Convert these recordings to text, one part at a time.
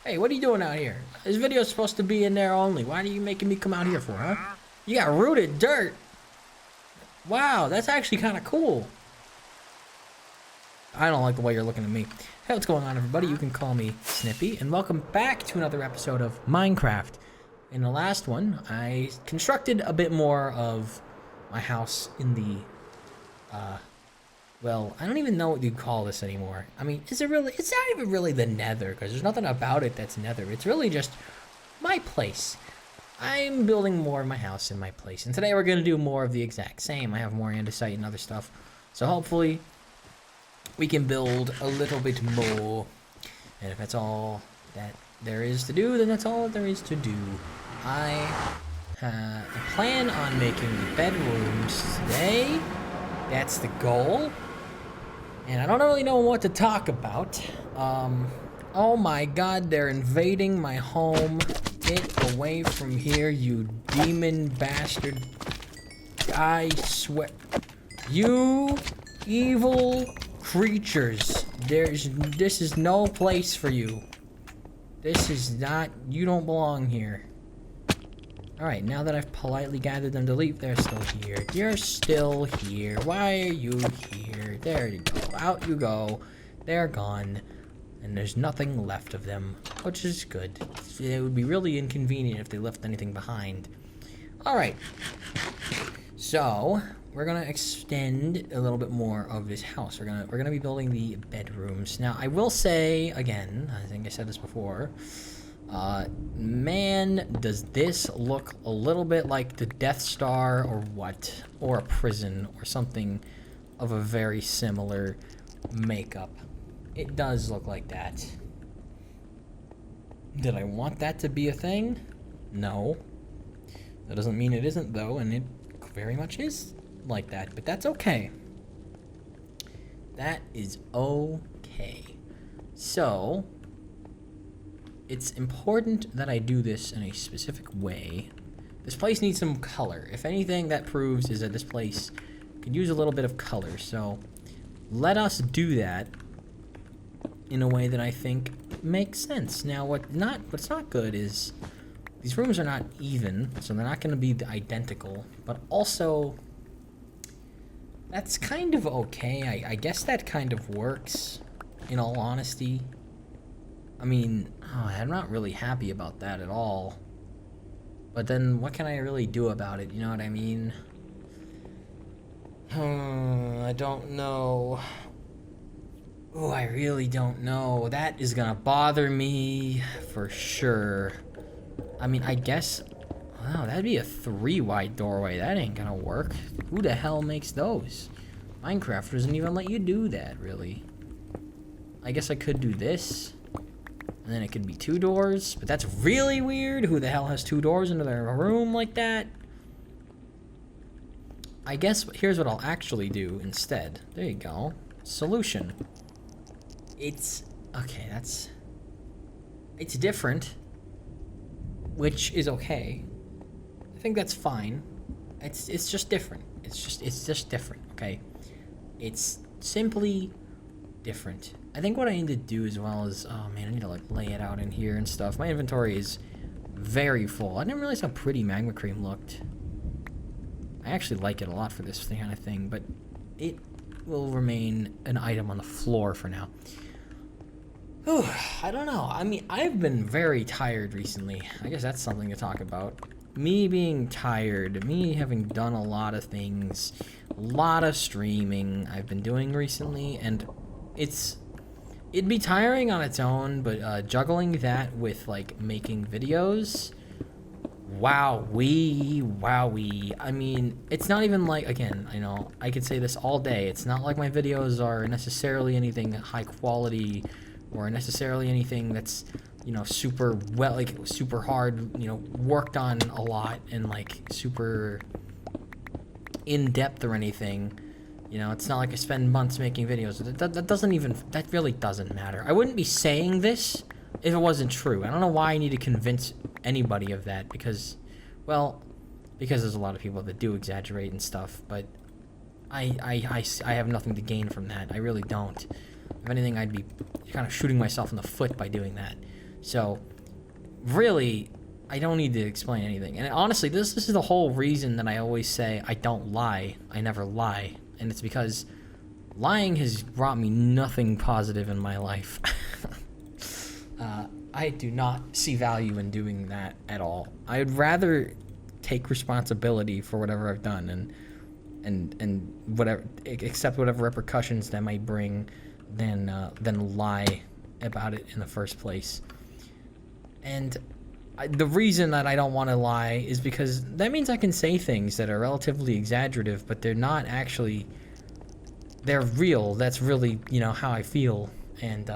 Hey, what are you doing out here? This video's supposed to be in there only. Why are you making me come out here for, huh? You got rooted dirt. Wow, that's actually kind of cool. I don't like the way you're looking at me. Hey, what's going on, everybody? You can call me Snippy, and welcome back to another episode of Minecraft. In the last one, I constructed a bit more of my house in the, well, I don't even know what you'd call this anymore. I mean, is it really, it's not even really the nether, because there's nothing about it that's nether. It's really just my place. I'm building more of my house in my place, and today we're going to do more of the exact same. I have more andesite and other stuff, so hopefully we can build a little bit more. And if that's all that there is to do, then that's all there is to do. I plan on making the bedrooms today. That's the goal. And I don't really know what to talk about. Oh my god, they're invading my home. Get away from here, you demon bastard. I swear. You evil creatures. This is no place for you. This is not, you don't belong here. Alright, now that I've politely gathered them to leave, they're still here. You're still here. Why are you here? There you go. Out you go. They're gone. And there's nothing left of them, which is good. It would be really inconvenient if they left anything behind. Alright. So, we're gonna extend a little bit more of this house. We're gonna be building the bedrooms. Now, I will say, again, I think I said this before, man, does this look a little bit like the Death Star or what? Or a prison or something of a very similar makeup. It does look like that. Did I want that to be a thing? No. That doesn't mean it isn't, though, and it very much is like that, but that's okay. That is okay. So, it's important that I do this in a specific way. This place needs some color. If anything, that proves is that this place could use a little bit of color. So, let us do that in a way that I think makes sense. Now, what's not good is these rooms are not even, so they're not going to be identical. But also, that's kind of okay. I guess that kind of works, in all honesty. I mean, I'm not really happy about that at all. But then, what can I really do about it? You know what I mean? I don't know. Oh, I really don't know. That is gonna bother me for sure. I mean, I guess... Wow, that'd be a 3-wide doorway. That ain't gonna work. Who the hell makes those? Minecraft doesn't even let you do that, really. I guess I could do this. And then it could be 2 doors. But that's really weird. Who the hell has 2 doors into their room like that? I guess here's what I'll actually do instead. There you go. Solution. It's... Okay, that's... It's different. Which is okay. I think that's fine. It's just different. It's just different, okay? It's simply different. I think what I need to do as well is... Oh man, I need to like lay it out in here and stuff. My inventory is very full. I didn't realize how pretty magma cream looked. I actually like it a lot for this kind of thing, but it will remain an item on the floor for now. Whew, I don't know. I mean, I've been very tired recently. I guess that's something to talk about. Me being tired, me having done a lot of things, a lot of streaming I've been doing recently, and it'd be tiring on its own, but juggling that with like making videos, wowee. I mean, it's not even like, again, I know I could say this all day, it's not like my videos are necessarily anything high quality or necessarily anything that's, you know, super well, like super hard, you know, worked on a lot and like super in depth or anything. You know, it's not like I spend months making videos. That doesn't even, that really doesn't matter. I wouldn't be saying this if it wasn't true. I don't know why I need to convince anybody of that, because, well, because there's a lot of people that do exaggerate and stuff, but I have nothing to gain from that. I really don't. If anything, I'd be kind of shooting myself in the foot by doing that. So, really, I don't need to explain anything. And honestly, this is the whole reason that I always say I don't lie. I never lie. And it's because lying has brought me nothing positive in my life. I do not see value in doing that at all. I'd rather take responsibility for whatever I've done and whatever, accept whatever repercussions that might bring than lie about it in the first place. And the reason that I don't want to lie is because that means I can say things that are relatively exaggerative, but they're not actually, they're real. That's really, how I feel. And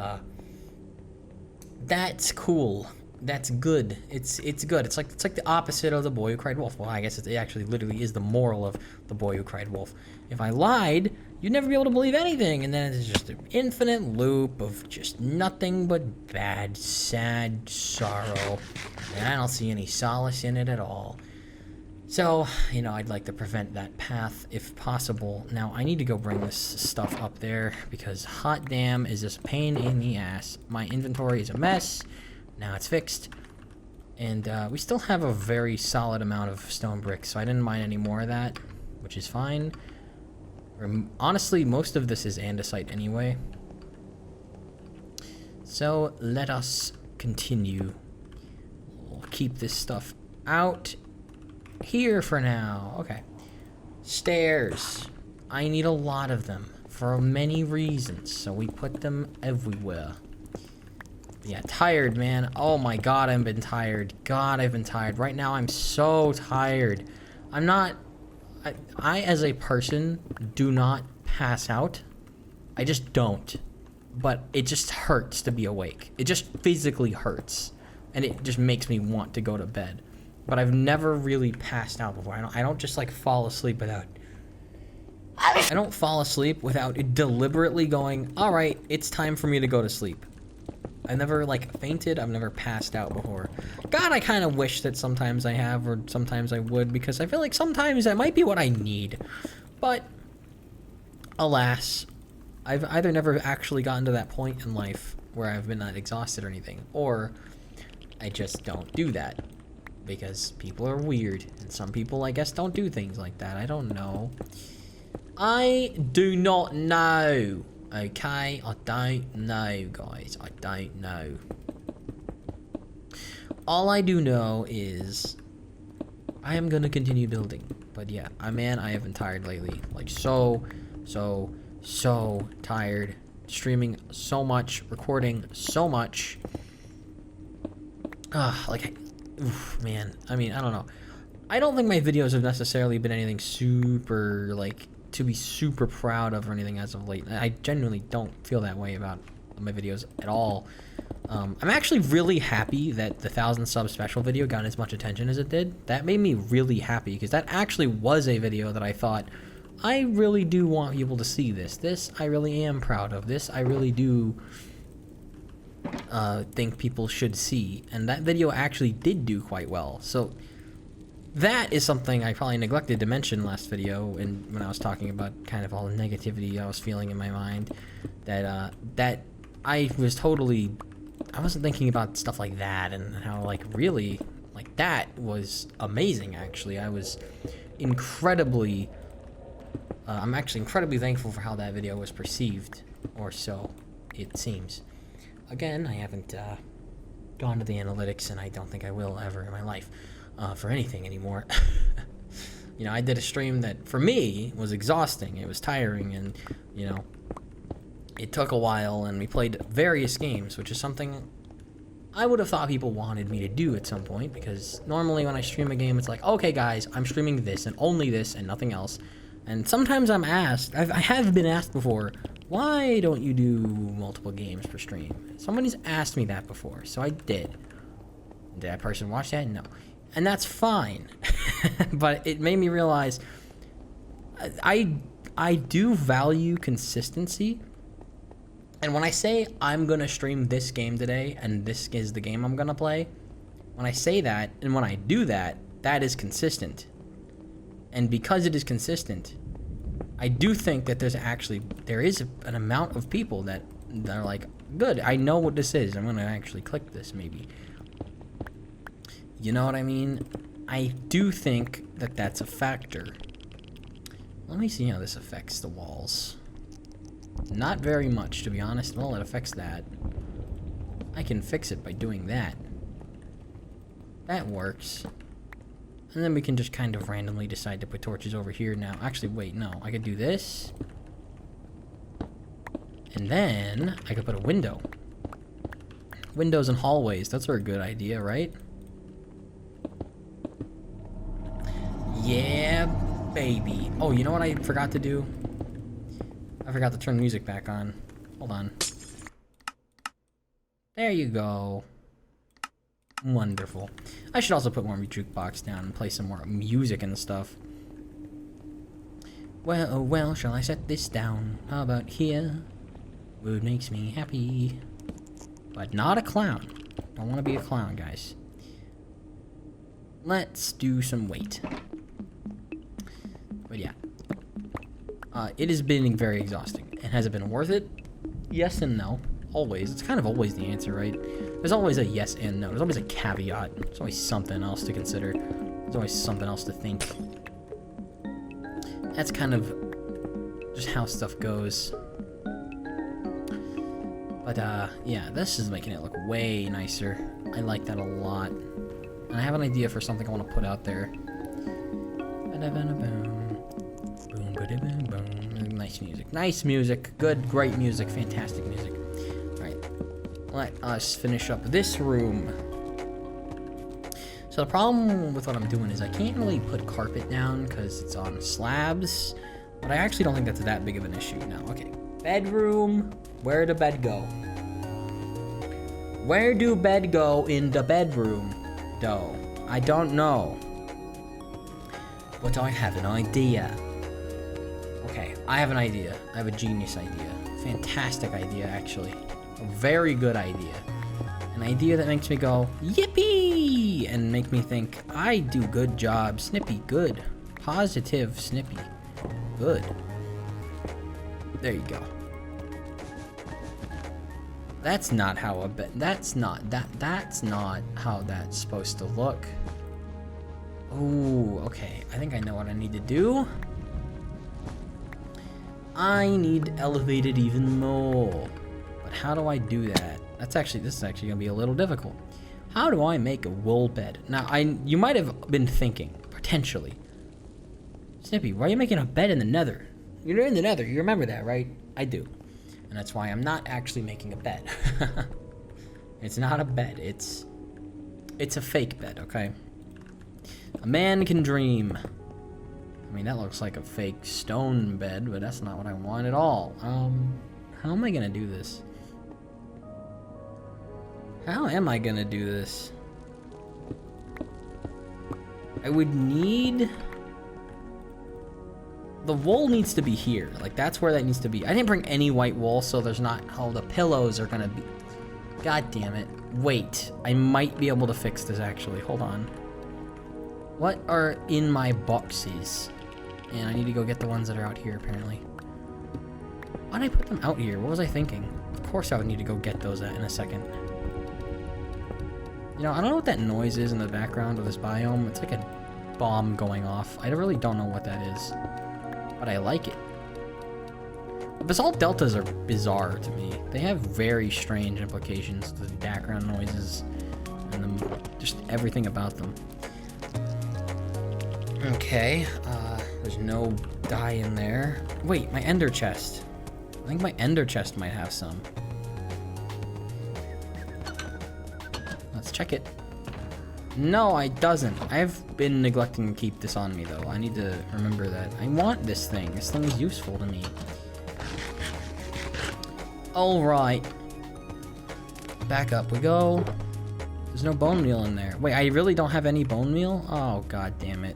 that's cool. That's good. It's good. It's like the opposite of The Boy Who Cried Wolf. Well, I guess it actually literally is the moral of The Boy Who Cried Wolf. If I lied, you'd never be able to believe anything, and then it's just an infinite loop of just nothing but bad, sad sorrow, and I don't see any solace in it at all. So, I'd like to prevent that path if possible. Now, I need to go bring this stuff up there, because hot damn is this a pain in the ass. My inventory is a mess. Now it's fixed. And we still have a very solid amount of stone bricks, so I didn't mine any more of that, which is fine. Honestly, most of this is andesite anyway. So let us continue. We'll keep this stuff out here for now. Okay. Stairs. I need a lot of them for many reasons, so we put them everywhere. Yeah, tired, man. Oh my god, I've been tired. God, I've been tired. Right now, I'm so tired. I'm not... I, as a person, do not pass out. I just don't. But it just hurts to be awake. It just physically hurts. And it just makes me want to go to bed. But I've never really passed out before. I don't just, fall asleep without... I don't fall asleep without deliberately going, alright, it's time for me to go to sleep. I've never, fainted. I've never passed out before. God, I kind of wish that sometimes I have, or sometimes I would, because I feel like sometimes that might be what I need. But, alas, I've either never actually gotten to that point in life where I've been that exhausted or anything, or I just don't do that. Because people are weird, and some people, I guess, don't do things like that. I don't know. I do not know. Okay, I don't know, guys. I don't know. All I do know is I am gonna continue building. But yeah, I have been tired lately. So tired. Streaming so much, recording so much. Oof, man. I don't know. I don't think my videos have necessarily been anything super, to be super proud of or anything as of late. I genuinely don't feel that way about my videos at all. I'm actually really happy that the 1,000 sub special video got as much attention as it did. That made me really happy, because that actually was a video that I thought, I really do want people to see this. This I really am proud of. This I really do think people should see. And that video actually did do quite well. So that is something I probably neglected to mention last video, and when I was talking about kind of all the negativity I was feeling in my mind, that I wasn't thinking about stuff like that, and how really that was amazing. Actually, I was incredibly I'm actually incredibly thankful for how that video was perceived, or so it seems. Again, I haven't gone to the analytics, and I don't think I will ever in my life. For anything anymore. I did a stream that, for me, was exhausting. It was tiring, and, it took a while, and we played various games, which is something I would have thought people wanted me to do at some point, because normally when I stream a game, it's like, okay, guys, I'm streaming this, and only this, and nothing else. And sometimes I'm asked, I have been asked before, why don't you do multiple games per stream? Somebody's asked me that before, so I did. Did that person watch that? No. And that's fine. But it made me realize I do value consistency. And when I say I'm going to stream this game today and this is the game I'm going to play, when I say that and when I do that, that is consistent. And because it is consistent, I do think that there is an amount of people that are like, Good, I know what this is. I'm gonna actually click this, maybe. You know what I mean? I do think that that's a factor. Let me see how this affects the walls. Not very much, to be honest. Well, it affects that. I can fix it by doing that. That works. And then we can just kind of randomly decide to put torches over here now. Actually, wait, no. I could do this. And then I could put a window. Windows and hallways. Those are a good idea, right? Yeah, baby. Oh, you know what I forgot to do? I forgot to turn music back on. Hold on. There you go. Wonderful. I should also put more jukebox down and play some more music and stuff. Well, oh well, shall I set this down? How about here? Wood makes me happy. But not a clown. Don't want to be a clown, guys. Let's do some weight. But yeah. It has been very exhausting. And has it been worth it? Yes and no. Always. It's kind of always the answer, right? There's always a yes and no. There's always a caveat. There's always something else to consider. There's always something else to think. That's kind of just how stuff goes. But, yeah, this is making it look way nicer. I like that a lot. And I have an idea for something I want to put out there. Nice music. Nice music. Good, great music. Fantastic music. Alright. Let us finish up this room. So the problem with what I'm doing is I can't really put carpet down because it's on slabs. But I actually don't think that's that big of an issue. No, okay. Bedroom. Where do bed go? Where do bed go in the bedroom, though? I don't know. But I have an idea. Okay, I have an idea. I have a genius idea. Fantastic idea, actually. A very good idea. An idea that makes me go, yippee! And make me think, I do good job. Snippy, good. Positive, Snippy. Good. There you go. That's not how a bed. That's not how that's supposed to look. Oh, okay. I think I know what I need to do. I need to elevate it even more. But how do I do that? This is actually gonna be a little difficult. How do I make a wool bed? Now, you might have been thinking, potentially, Snippy, why are you making a bed in the nether? You're in the nether, you remember that, right? I do. And that's why I'm not actually making a bed. It's not a bed, it's a fake bed, okay? A man can dream. I mean, that looks like a fake stone bed, but that's not what I want at all. How am I gonna do this? How am I gonna do this? I would need... The wool needs to be here. Like, that's where that needs to be. I didn't bring any white wool, so there's not... Oh, the pillows are gonna be... God damn it. Wait. I might be able to fix this, actually. Hold on. What are in my boxes? And I need to go get the ones that are out here, apparently. Why did I put them out here? What was I thinking? Of course I would need to go get those in a second. You know, I don't know what that noise is in the background of this biome. It's like a bomb going off. I really don't know what that is. But I like it. The basalt deltas are bizarre to me. They have very strange implications to the background noises and just everything about them. Okay, there's no dye in there. Wait, my ender chest. I think my ender chest might have some. Let's check it. No, it doesn't. I've been neglecting to keep this on me, though. I need to remember that. I want this thing. This thing is useful to me. Alright. Back up we go. There's no bone meal in there. Wait, I really don't have any bone meal? Oh, god damn it.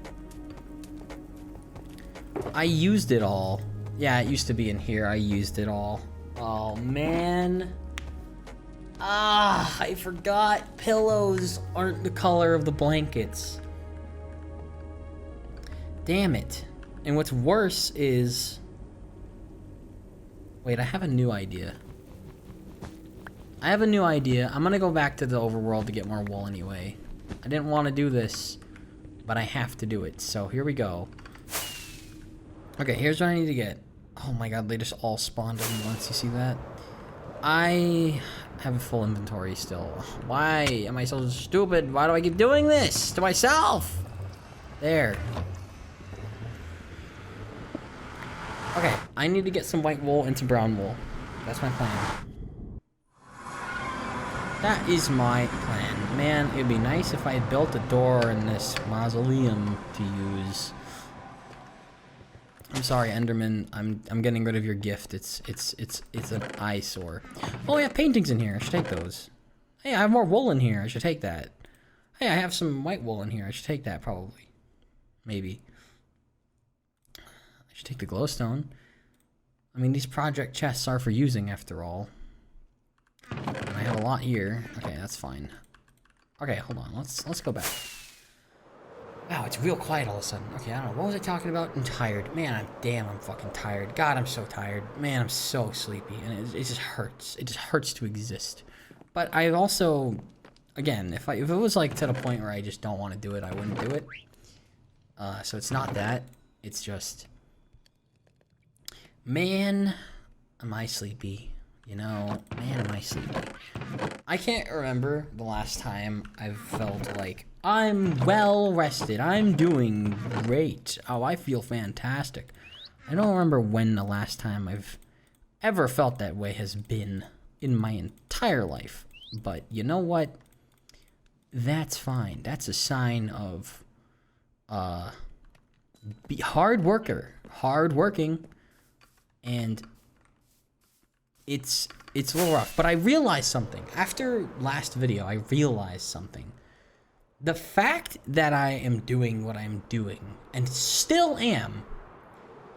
I used it all. Yeah, it used to be in here. I used it all. Oh, man. Ah, I forgot. Pillows aren't the color of the blankets. Damn it. And what's worse is... Wait, I have a new idea. I have a new idea. I'm gonna go back to the overworld to get more wool anyway. I didn't want to do this, but I have to do it. So here we go. Okay, here's what I need to get. Oh my god, they just all spawned at once. You see that? I have a full inventory still. Why am I so stupid? Why do I keep doing this to myself? There. Okay, I need to get some white wool and some brown wool. That's my plan. That is my plan. Man, it'd be nice if I had built a door in this mausoleum to use. I'm sorry, Enderman. I'm getting rid of your gift. It's an eyesore. Oh, I have paintings in here. I should take those. Hey, I have more wool in here. I should take that. Hey, I have some white wool in here. I should take that probably. Maybe. I should take the glowstone. I mean, these project chests are for using after all. And I have a lot here. Okay, that's fine. Okay, hold on. Let's go back. Wow, it's real quiet all of a sudden. Okay, I don't know. What was I talking about? I'm tired. Man, I'm fucking tired. God, I'm so tired. Man, I'm so sleepy. And it just hurts. It just hurts to exist. But I also, again, if it was like to the point where I just don't want to do it, I wouldn't do it. So it's not that. It's just, man, am I sleepy. You know, man, am I sleepy. I can't remember the last time I've felt like I'm well rested. I'm doing great. Oh, I feel fantastic. I don't remember when the last time I've ever felt that way has been in my entire life. But you know what? That's fine. That's a sign of be hardworking, and it's a little rough. But I realized something after last video. I realized something. The fact that I am doing what I'm doing, and still am,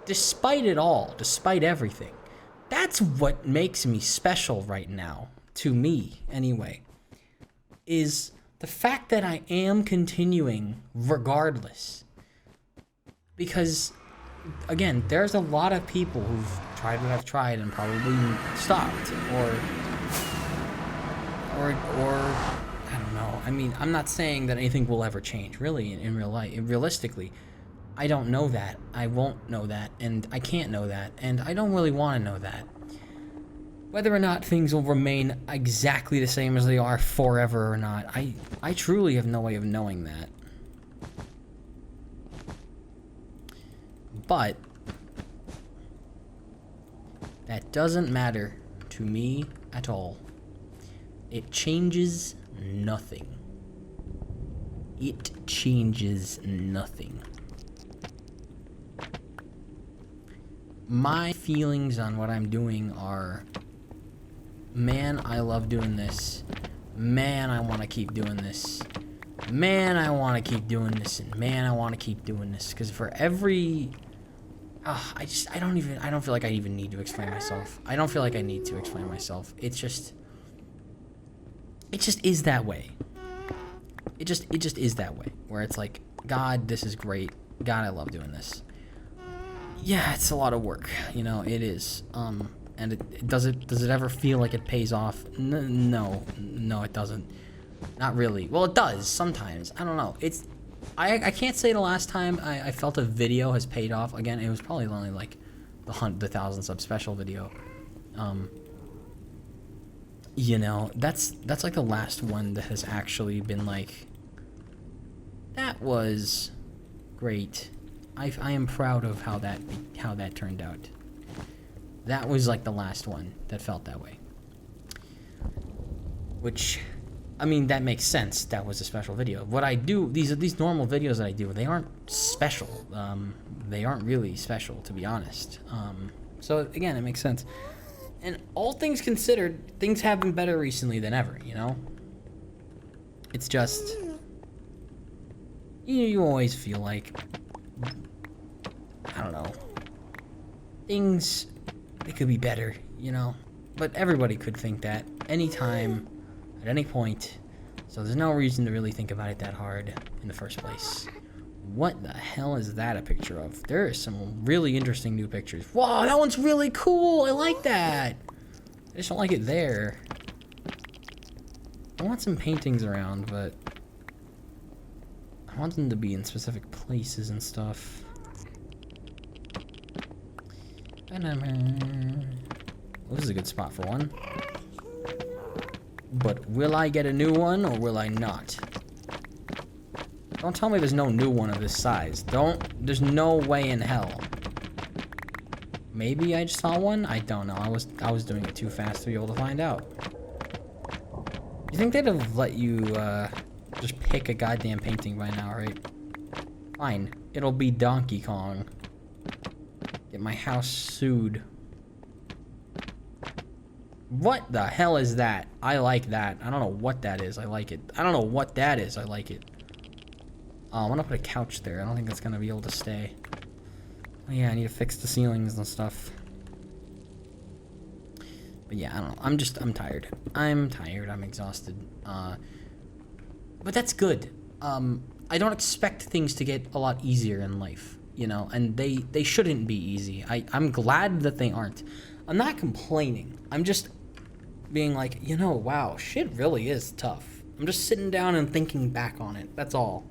despite it all, despite everything, that's what makes me special right now, to me anyway, is the fact that I am continuing regardless. Because, again, there's a lot of people who've tried what I've tried and probably stopped, or I don't know. I mean, I'm not saying that anything will ever change, really, in real life. Realistically, I don't know that. I won't know that, and I can't know that, and I don't really want to know that. Whether or not things will remain exactly the same as they are forever or not, I truly have no way of knowing that. But that doesn't matter to me at all. It changes nothing. It changes nothing. My feelings on what I'm doing are, man, I love doing this. Man, I want to keep doing this. Man, I want to keep doing this. And man, I want to keep doing this. Because for every... I don't feel like I even need to explain myself. I don't feel like I need to explain myself. It just is that way. It just is that way. Where it's like, God, this is great. God, I love doing this. Yeah, it's a lot of work. You know, it is. And does it ever feel like it pays off? No, it doesn't. Not really. Well, it does sometimes. I don't know. I can't say the last time I felt a video has paid off. Again, it was probably only like the 1,000 sub special video. You know, that's like the last one that has actually been like, that was great. I am proud of how that turned out. That was like the last one that felt that way. Which, I mean, that makes sense. That was a special video. What I do, these normal videos that I do, they aren't special. They aren't really special, to be honest. So again, it makes sense. And all things considered, things have been better recently than ever, you know? It's just, you always feel like, I don't know, things, they could be better, you know? But everybody could think that anytime, at any point, so there's no reason to really think about it that hard in the first place. What the hell is that a picture of? There are some really interesting new pictures. Wow, that one's really cool. I like that. I just don't like it there. I want some paintings around, but I want them to be in specific places and stuff. This is a good spot for one. But will I get a new one or will I not? Don't tell me there's no new one of this size. There's no way in hell. Maybe I just saw one? I don't know. I was doing it too fast to be able to find out. You think they'd have let you just pick a goddamn painting by now, right? Fine. It'll be Donkey Kong. Get my house sued. What the hell is that? I like that. I don't know what that is. I like it. I don't know what that is. I like it. I'm gonna put a couch there. I don't think that's gonna be able to stay. Oh, yeah, I need to fix the ceilings and stuff. But yeah, I don't know. I'm tired. I'm tired. I'm exhausted. But that's good. I don't expect things to get a lot easier in life, you know, and they shouldn't be easy. I'm glad that they aren't. I'm not complaining. I'm just being like, you know, wow, shit really is tough. I'm just sitting down and thinking back on it. That's all.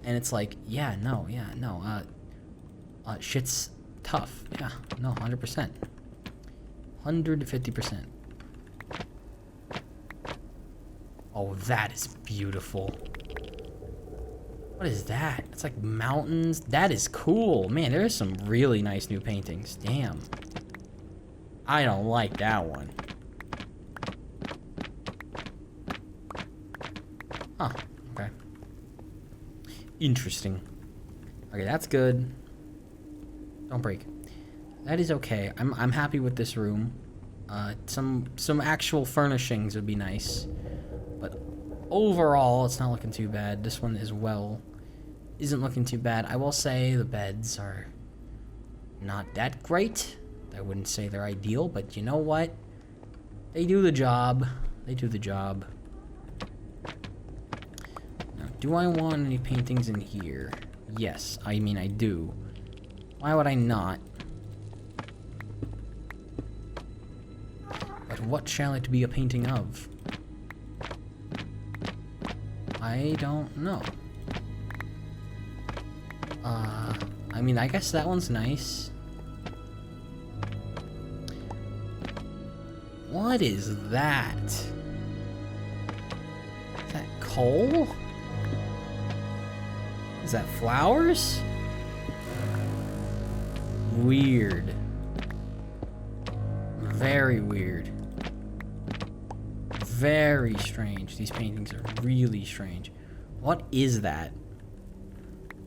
And it's like, no. Shit's tough. Yeah, no, 100%. 150%. Oh, that is beautiful. What is that? It's like mountains. That is cool. Man, there's some really nice new paintings. Damn. I don't like that one. Huh. Okay. Interesting. Okay, that's good. Don't break. That is okay. I'm happy with this room. Some actual furnishings would be nice. But overall, it's not looking too bad. This one as well isn't looking too bad. I will say the beds are not that great. I wouldn't say they're ideal, but you know what? They do the job. They do the job. Now, do I want any paintings in here? Yes, I mean I do. Why would I not? But what shall it be a painting of? I don't know. I mean, I guess that one's nice. What is that? Is that coal? Is that flowers? Weird. Very weird. Very strange. These paintings are really strange. What is that?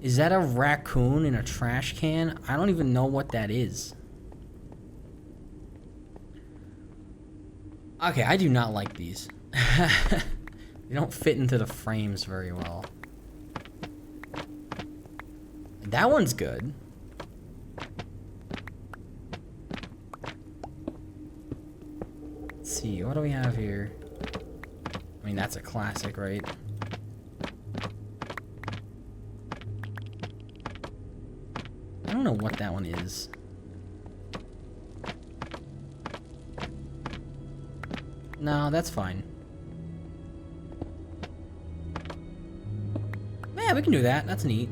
Is that a raccoon in a trash can? I don't even know what that is. Okay, I do not like these. They don't fit into the frames very well. That one's good. Let's see, what do we have here? I mean, that's a classic, right? I don't know what that one is. No, that's fine. Yeah, we can do that. That's neat.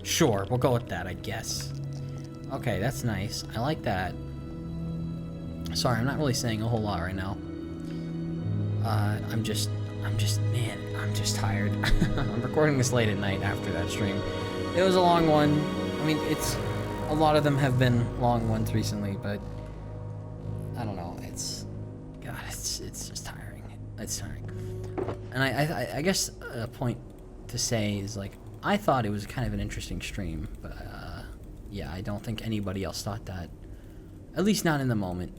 Sure, we'll go with that, I guess. Okay, that's nice. I like that. Sorry, I'm not really saying a whole lot right now. I'm just tired. I'm recording this late at night after that stream. It was a long one. I mean, a lot of them have been long ones recently, but I don't know. It's just tiring. It's tiring. And I guess a point to say is, like, I thought it was kind of an interesting stream, but yeah, I don't think anybody else thought that. At least not in the moment.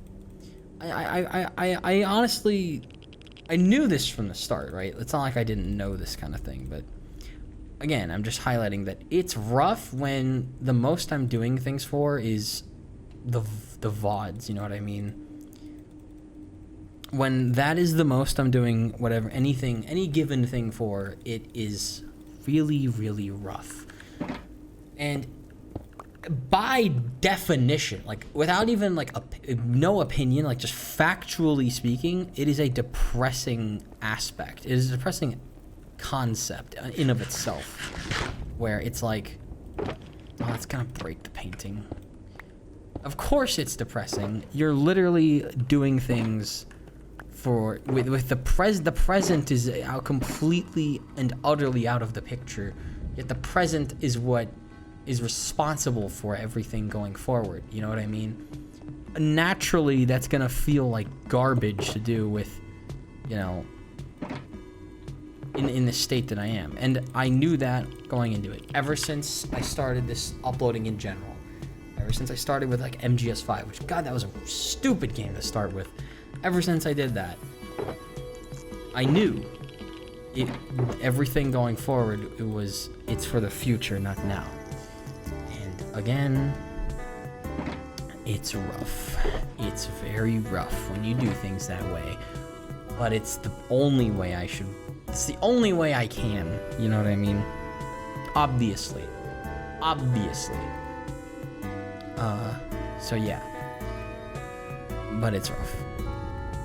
I honestly, I knew this from the start, right? It's not like I didn't know this kind of thing, but again, I'm just highlighting that it's rough when the most I'm doing things for is the VODs, you know what I mean? When that is the most I'm doing whatever, anything, any given thing for, it is really, really rough. And by definition, like without even like no opinion, like just factually speaking, it is a depressing aspect. It is a depressing concept in of itself, where it's like, oh, it's gonna break the painting. Of course it's depressing. You're literally doing things for with the present is out completely and utterly out of the picture. Yet the present is what is responsible for everything going forward. You know what I mean? Naturally, that's gonna feel like garbage to do with, you know, in the state that I am. And I knew that going into it. Ever since I started this uploading in general. Ever since I started with like MGS5, which, God, that was a stupid game to start with. Ever since I did that, I knew everything going forward, it's for the future, not now. And again, it's rough. It's very rough when you do things that way. But it's the only way it's the only way I can. You know what I mean? Obviously. So yeah. But it's rough.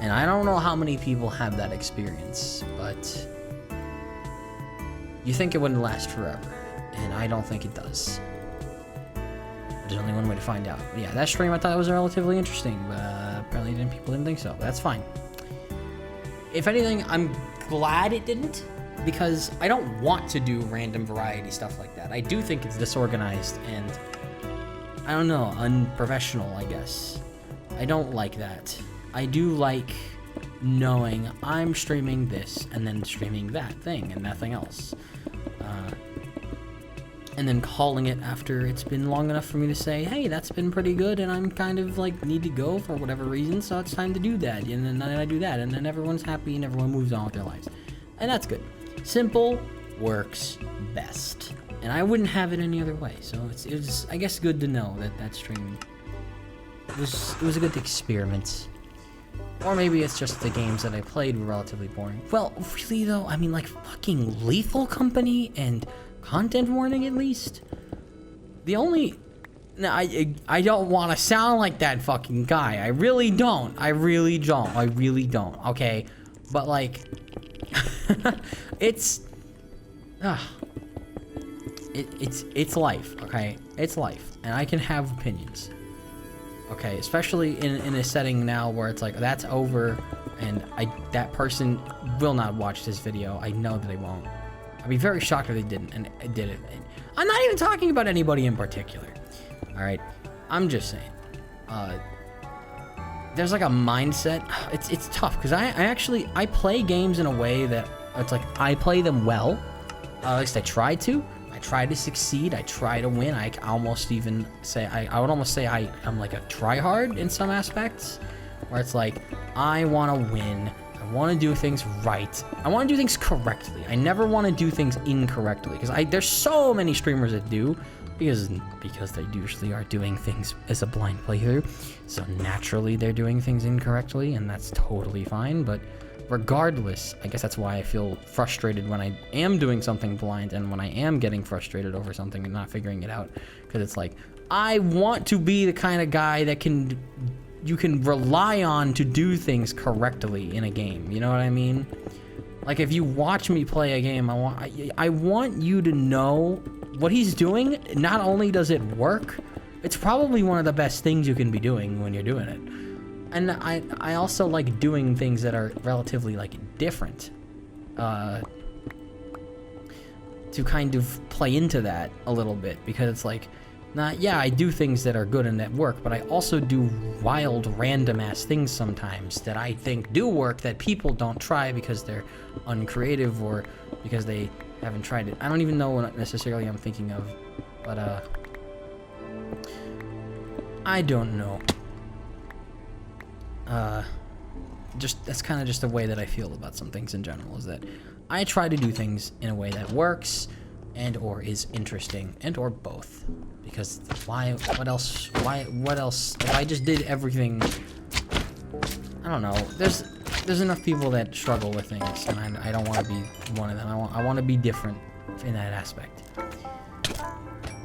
And I don't know how many people have that experience, but you think it wouldn't last forever, and I don't think it does. There's only one way to find out. But yeah, that stream I thought was relatively interesting, but apparently people didn't think so. That's fine. If anything, I'm glad it didn't, because I don't want to do random variety stuff like that. I do think it's disorganized and, I don't know, unprofessional, I guess. I don't like that. I do like knowing I'm streaming this and then streaming that thing and nothing else. And then calling it after it's been long enough for me to say, hey, that's been pretty good, and I'm kind of like need to go for whatever reason, so it's time to do that. And then I do that, and then everyone's happy and everyone moves on with their lives. And that's good. Simple works best. And I wouldn't have it any other way. So it was, I guess, good to know that stream was a good experiment. Or maybe it's just the games that I played were relatively boring. Well, really though, I mean, like fucking Lethal Company and Content Warning, at least. The only... No, I don't want to sound like that fucking guy. I really don't. I really don't. Okay? But like... it's life, okay? It's life. And I can have opinions. Okay, especially in a setting now where it's like, that's over, and that person will not watch this video. I know that they won't. I'd be very shocked if they didn't, and did it. And I'm not even talking about anybody in particular. Alright? I'm just saying. There's like a mindset. It's tough, because I play games in a way that it's like, I play them well. At least I try to. I try to succeed. I try to win. I almost even say, I would almost say I'm like a tryhard in some aspects, where it's like, I want to win. I want to do things right. I want to do things correctly. I never want to do things incorrectly, because there's so many streamers that do, because they usually are doing things as a blind playthrough, so naturally they're doing things incorrectly, and that's totally fine. But regardless, I guess that's why I feel frustrated when I am doing something blind, and when I am getting frustrated over something and not figuring it out, because it's like, I want to be the kind of guy that you can rely on to do things correctly in a game. You know what I mean? Like, if you watch me play a game, I want you to know what he's doing. Not only does it work, it's probably one of the best things you can be doing when you're doing it. And I also like doing things that are relatively like different, to kind of play into that a little bit, because it's like, yeah, I do things that are good and that work, but I also do wild, random-ass things sometimes that I think do work that people don't try because they're uncreative or because they haven't tried it. I don't even know what necessarily I'm thinking of, but, I don't know. That's kind of just the way that I feel about some things in general, is that I try to do things in a way that works and or is interesting, and or both. Because what else, if I just did everything, I don't know, there's enough people that struggle with things, and I don't want to be one of them. I want to be different in that aspect.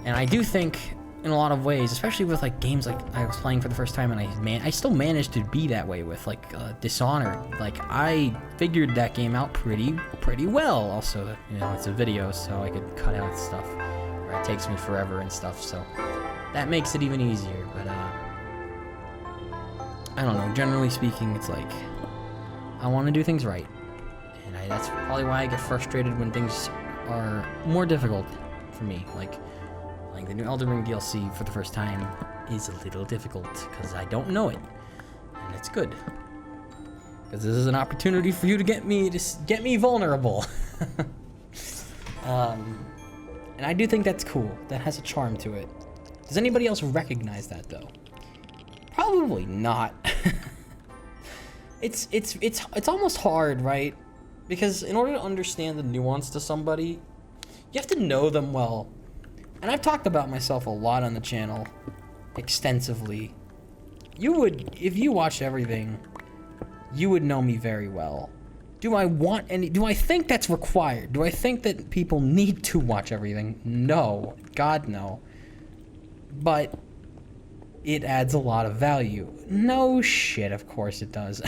And I do think in a lot of ways, especially with like games like I was playing for the first time, and I still managed to be that way with like Dishonored. Like I figured that game out pretty well. Also, you know, it's a video, so I could cut out stuff, or it takes me forever and stuff. So that makes it even easier. But I don't know. Generally speaking, it's like I want to do things right, and that's probably why I get frustrated when things are more difficult for me. Like the new Elden Ring DLC for the first time is a little difficult because I don't know it, and it's good because this is an opportunity for you to get me vulnerable. And I do think that's cool. That has a charm to it. Does anybody else recognize that though? Probably not. It's almost hard, right? Because in order to understand the nuance to somebody, you have to know them well. And I've talked about myself a lot on the channel, extensively. If you watched everything, you would know me very well. Do I think that's required? Do I think that people need to watch everything? No. God, no. But it adds a lot of value. No shit, of course it does.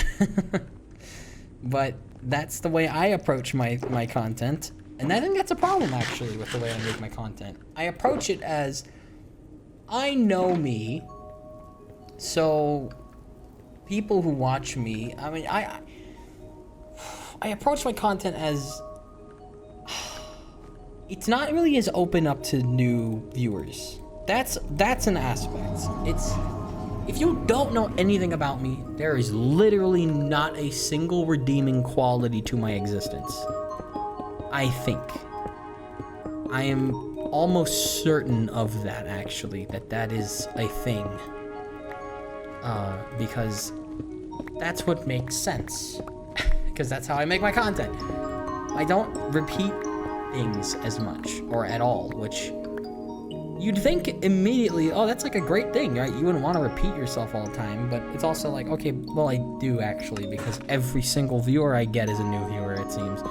But that's the way I approach my content. And I think that's a problem, actually, with the way I make my content. I approach it as, I know me, so people who watch me, I mean, I approach my content as, it's not really as open up to new viewers. That's an aspect. If you don't know anything about me, there is literally not a single redeeming quality to my existence. I think. I am almost certain of that, actually, that is a thing. Because that's what makes sense. Because that's how I make my content. I don't repeat things as much, or at all, which you'd think immediately, oh, that's like a great thing, right? You wouldn't want to repeat yourself all the time, but it's also like, okay, well, I do actually, because every single viewer I get is a new viewer, it seems.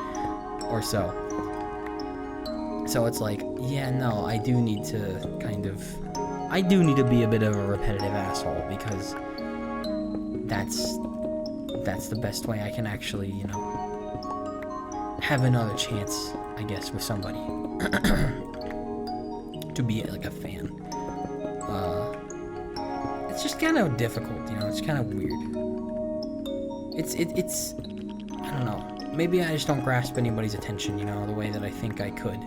Or so. So it's like, yeah, no, I do need to be a bit of a repetitive asshole, because that's the best way I can actually, you know, have another chance, I guess, with somebody to be like a fan. It's just kind of difficult, you know, it's kind of weird. It's I don't know. Maybe I just don't grasp anybody's attention, you know, the way that I think I could.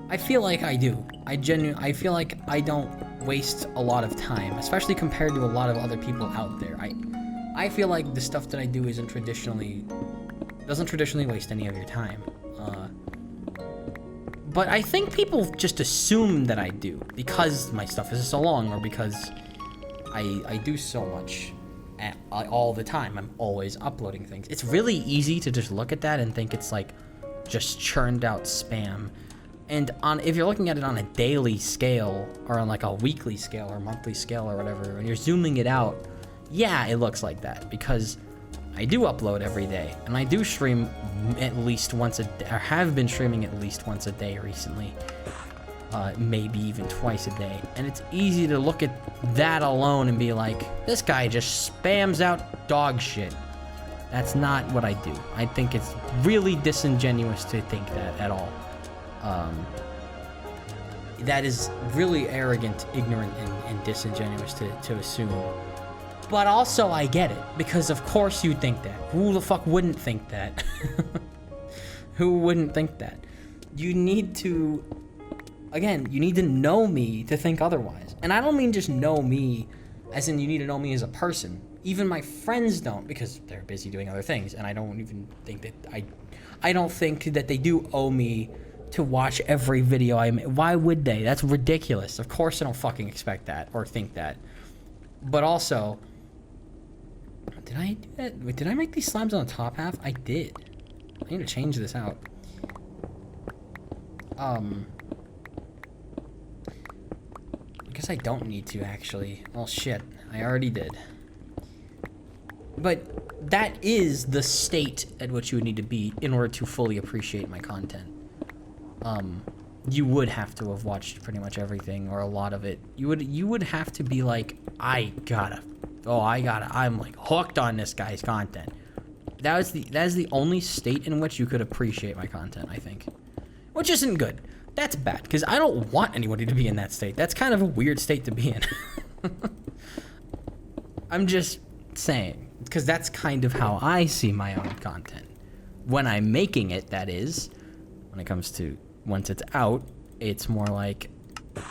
I feel like I do. I feel like I don't waste a lot of time, especially compared to a lot of other people out there. I feel like the stuff that I do doesn't traditionally waste any of your time. But I think people just assume that I do because my stuff is so long, or because I do so much all the time. I'm always uploading things. It's really easy to just look at that and think it's like just churned out spam. And if you're looking at it on a daily scale, or on like a weekly scale or monthly scale or whatever, and you're zooming it out, yeah, it looks like that, because I do upload every day, and I do stream at least once a day, or have been streaming at least once a day recently, maybe even twice a day. And it's easy to look at that alone and be like, this guy just spams out dog shit. That's not what I do. I think it's really disingenuous to think that at all. That is really arrogant, ignorant, and disingenuous to assume. But also, I get it, because of course you think that. Who the fuck wouldn't think that? Who wouldn't think that? You need to, again, you need to know me to think otherwise. And I don't mean just know me as in you need to know me as a person. Even my friends don't, because they're busy doing other things, and I don't even think that I don't think that they do owe me to watch every video I make. Why would they? That's ridiculous. Of course I don't fucking expect that or think that. But also, did I do that? Wait, did I make these slimes on the top half? I did. I need to change this out. I guess I don't need to, actually. Well, shit. I already did. But that is the state at which you would need to be in order to fully appreciate my content. you would have to have watched pretty much everything or a lot of it. You would have to be like, I'm like hooked on this guy's content. That is the only state in which you could appreciate my content, I think. Which isn't good. That's bad, because I don't want anybody to be in that state. That's kind of a weird state to be in. I'm just saying, because that's kind of how I see my own content. When I'm making it, that is. When it comes to once it's out, it's more like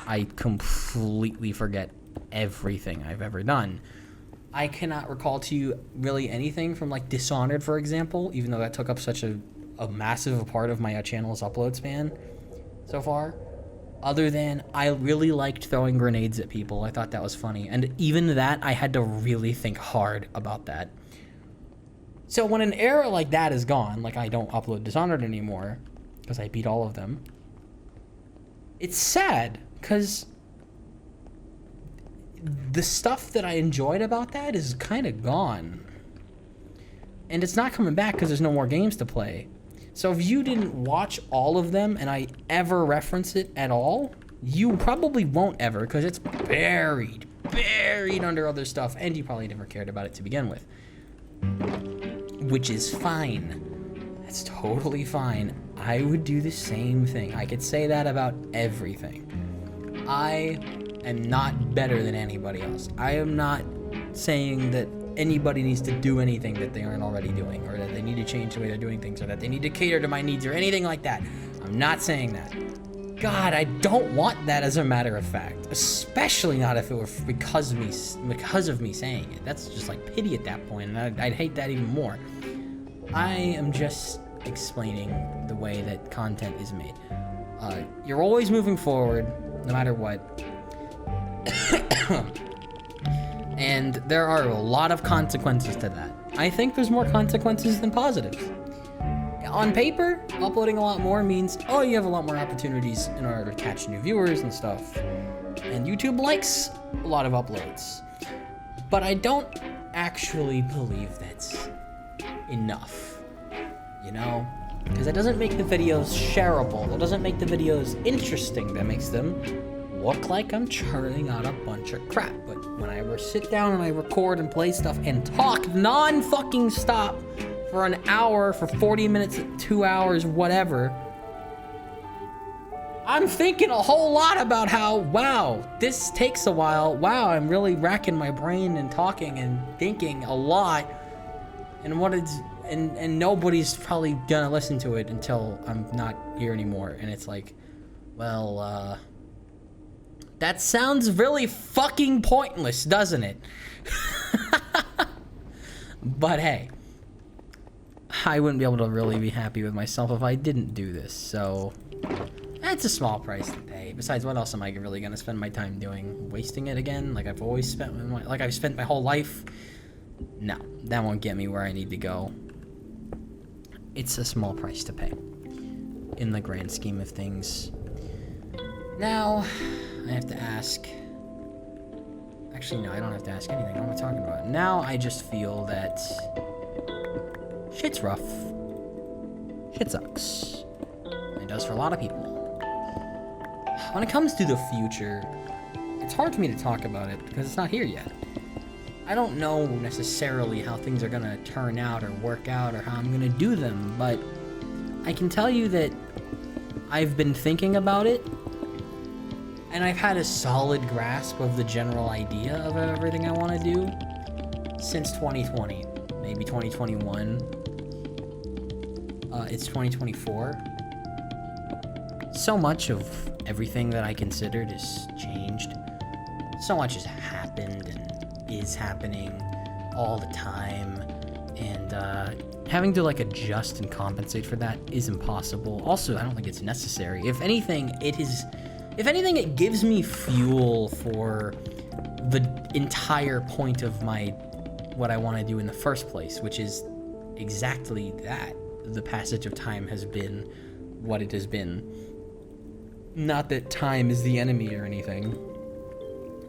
I completely forget everything I've ever done. I cannot recall to you really anything from like Dishonored, for example, even though that took up such a massive part of my channel's upload span so far. Other than I really liked throwing grenades at people. I thought that was funny. And even that, I had to really think hard about that. So when an era like that is gone, like I don't upload Dishonored anymore, because I beat all of them, it's sad, because the stuff that I enjoyed about that is kind of gone. And it's not coming back because there's no more games to play. So if you didn't watch all of them and I ever reference it at all, you probably won't ever, because it's buried under other stuff, and you probably never cared about it to begin with. Which is fine. That's totally fine. I would do the same thing. I could say that about everything. I am not better than anybody else. I am not saying that anybody needs to do anything that they aren't already doing, or that they need to change the way they're doing things, or that they need to cater to my needs, or anything like that. I'm not saying that. God, I don't want that, as a matter of fact. Especially not if it were because of me saying it. That's just like pity at that point, and I'd hate that even more. I am just explaining the way that content is made. You're always moving forward, no matter what. And there are a lot of consequences to that. I think there's more consequences than positives. On paper, uploading a lot more means, oh, you have a lot more opportunities in order to catch new viewers and stuff. And YouTube likes a lot of uploads. But I don't actually believe that's enough, you know? Because that doesn't make the videos shareable. That doesn't make the videos interesting. That makes them look like I'm churning out a bunch of crap. But when I sit down and I record and play stuff and talk non-fucking stop for an hour, for 40 minutes, 2 hours, whatever, I'm thinking a whole lot about how, wow, this takes a while. Wow, I'm really racking my brain and talking and thinking a lot. And what it's, and nobody's probably gonna listen to it until I'm not here anymore. And it's like, well, that sounds really fucking pointless, doesn't it? But hey, I wouldn't be able to really be happy with myself if I didn't do this, so that's a small price to pay. Besides, what else am I really gonna spend my time doing? Wasting it again, like I've always spent like I've spent my whole life? No, that won't get me where I need to go. It's a small price to pay in the grand scheme of things. Now, I have to ask. Actually, no, I don't have to ask anything. What am I talking about? Now I just feel that shit's rough. Shit sucks. It does for a lot of people. When it comes to the future, it's hard for me to talk about it because it's not here yet. I don't know necessarily how things are gonna turn out or work out or how I'm gonna do them, but I can tell you that I've been thinking about it, and I've had a solid grasp of the general idea of everything I want to do since 2020, maybe 2021. It's 2024. So much of everything that I considered has changed. So much has happened and is happening all the time, and having to like adjust and compensate for that is impossible. Also, I don't think it's necessary. If anything, it gives me fuel for the entire point of what I want to do in the first place, which is exactly that. The passage of time has been what it has been. Not that time is the enemy or anything.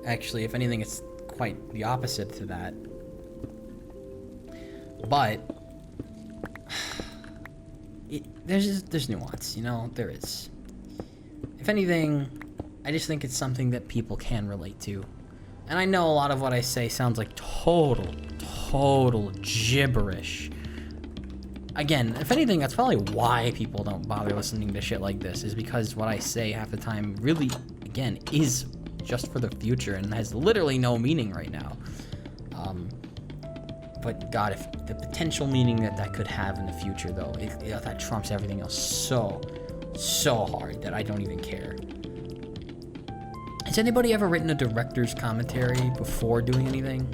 Actually, if anything, it's quite the opposite to that. But there's nuance, you know, there is. if anything, I just think it's something that people can relate to. And I know a lot of what I say sounds like total gibberish. Again, if anything, that's probably why people don't bother listening to shit like this, is because what I say half the time really, again, is just for the future and has literally no meaning right now. But God, if the potential meaning that could have in the future, though, that trumps everything else so hard that I don't even care. Has anybody ever written a director's commentary before doing anything?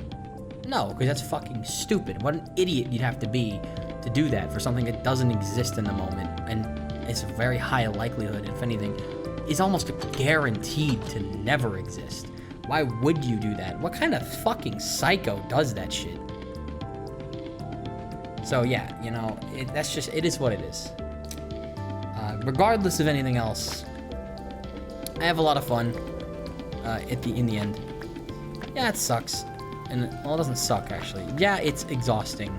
No, because that's fucking stupid. What an idiot you'd have to be to do that for something that doesn't exist in the moment, and it's a very high likelihood, if anything, is almost guaranteed to never exist. Why would you do that? What kind of fucking psycho does that shit? So yeah, you know, it is what it is. Regardless of anything else, I have a lot of fun in the end. Yeah, it sucks. And, well, it doesn't suck, actually. Yeah, it's exhausting.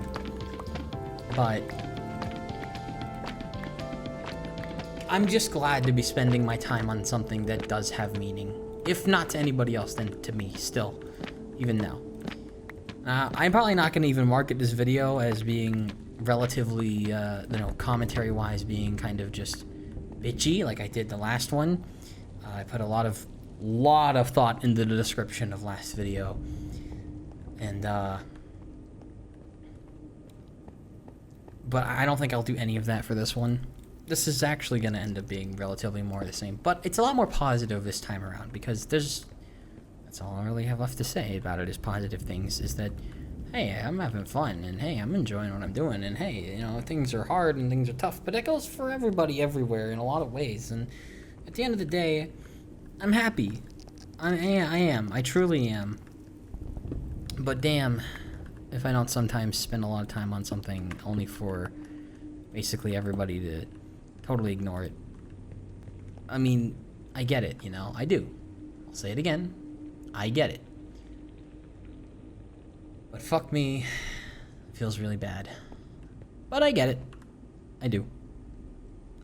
But I'm just glad to be spending my time on something that does have meaning. If not to anybody else, then to me, still. Even now. I'm probably not going to even market this video as being relatively, commentary-wise, being kind of just bitchy like I did the last one. I put a lot of thought into the description of last video. And, but I don't think I'll do any of that for this one. This is actually going to end up being relatively more the same. But it's a lot more positive this time around, because that's all I really have left to say about it is positive things, is that, hey, I'm having fun, and hey, I'm enjoying what I'm doing, and hey, you know, things are hard and things are tough, but it goes for everybody everywhere in a lot of ways, and at the end of the day, I'm happy. I am. I truly am. But damn, if I don't sometimes spend a lot of time on something only for basically everybody to totally ignore it. I mean, I get it, you know, I do. I'll say it again. I get it. But fuck me, it feels really bad. But I get it. I do.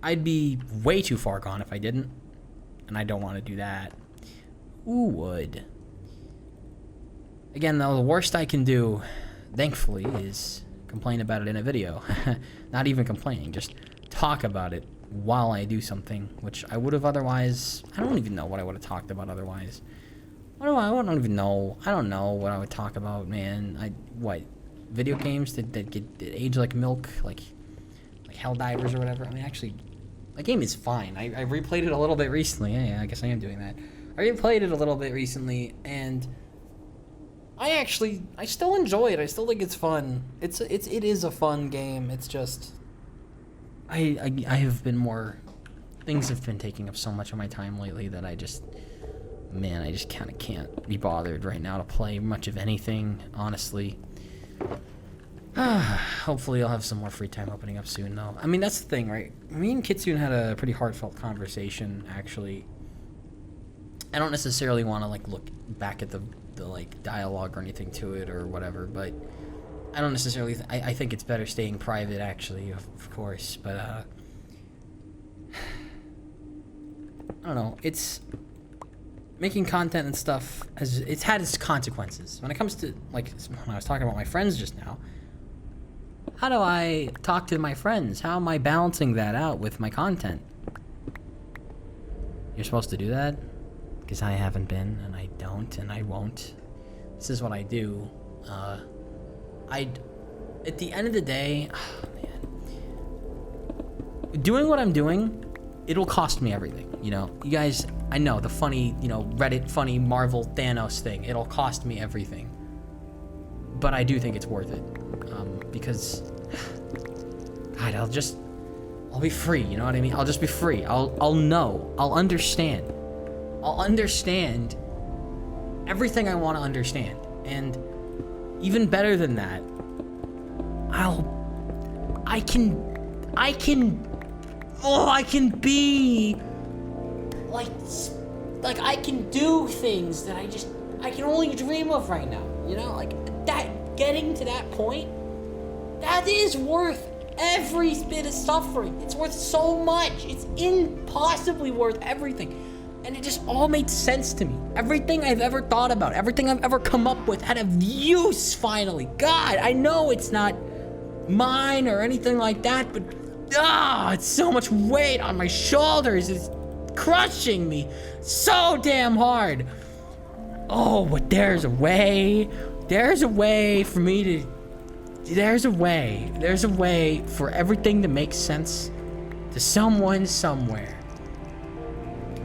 I'd be way too far gone if I didn't. And I don't want to do that. Who would? Again, though, the worst I can do, thankfully, is complain about it in a video. Not even complaining, just talk about it while I do something, which I would have otherwise... I don't even know what I would have talked about otherwise. I don't even know. I don't know what I would talk about, man. What? Video games that age like milk? Like Helldivers or whatever? I mean, actually, that game is fine. I replayed it a little bit recently. Yeah, I guess I am doing that. I replayed it a little bit recently, and I still enjoy it. I still think it's fun. It is a fun game. It's just, I have been more, things have been taking up so much of my time lately that I just kind of can't be bothered right now to play much of anything, honestly. Hopefully I'll have some more free time opening up soon, though. I mean, that's the thing, right? Me and Kitsune had a pretty heartfelt conversation, actually. I don't necessarily want to, like, look back at the like, dialogue or anything to it or whatever, but I don't necessarily... I think it's better staying private, actually, of course, but, I don't know. It's... Making content and stuff, it's had its consequences. When it comes to, like, when I was talking about my friends just now, how do I talk to my friends? How am I balancing that out with my content? You're supposed to do that? Because I haven't been, and I don't, and I won't. This is what I do. At the end of the day, oh, man. Doing what I'm doing, it'll cost me everything, you know? You guys, I know, the funny, you know, Reddit funny Marvel Thanos thing. It'll cost me everything. But I do think it's worth it. Because, God, I'll be free, you know what I mean? I'll just be free. I'll know. I'll understand. I'll understand everything I want to understand. And even better than that, I can be like I can do things that I can only dream of right now, you know, like that, getting to that point, that is worth Every bit of suffering. It's worth so much. It's impossibly worth everything. And it just all made sense to me. Everything I've ever thought about, everything I've ever come up with had a use finally. God, I know it's not mine or anything like that, but it's so much weight on my shoulders. It's crushing me so damn hard. Oh, but there's a way. There's a way for me to... There's a way for everything to make sense to someone somewhere.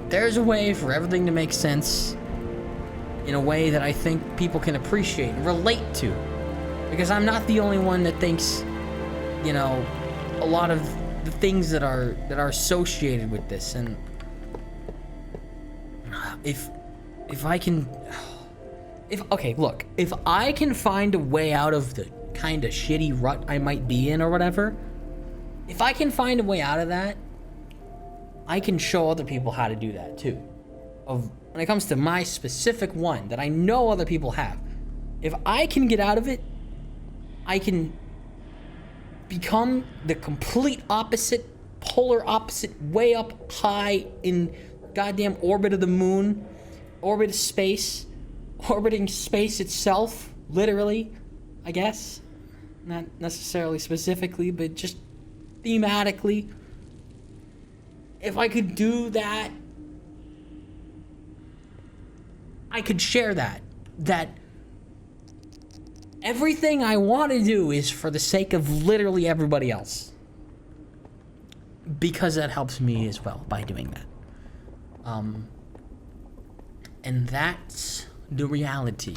There's a way for everything to make sense in a way that I think people can appreciate and relate to. Because I'm not the only one that thinks, you know, a lot of the things that are associated with this. And if I can... Okay, look. If I can find a way out of the kind of shitty rut I might be in or whatever, if I can find a way out of that, I can show other people how to do that too. When it comes to my specific one that I know other people have, if I can get out of it, I can become the complete opposite, polar opposite, way up high in goddamn orbit of the moon, orbit of space, orbiting space itself, literally, I guess. Not necessarily specifically, but just thematically. If I could do that, I could share that. That everything I want to do is for the sake of literally everybody else. Because that helps me as well by doing that. And that's the reality.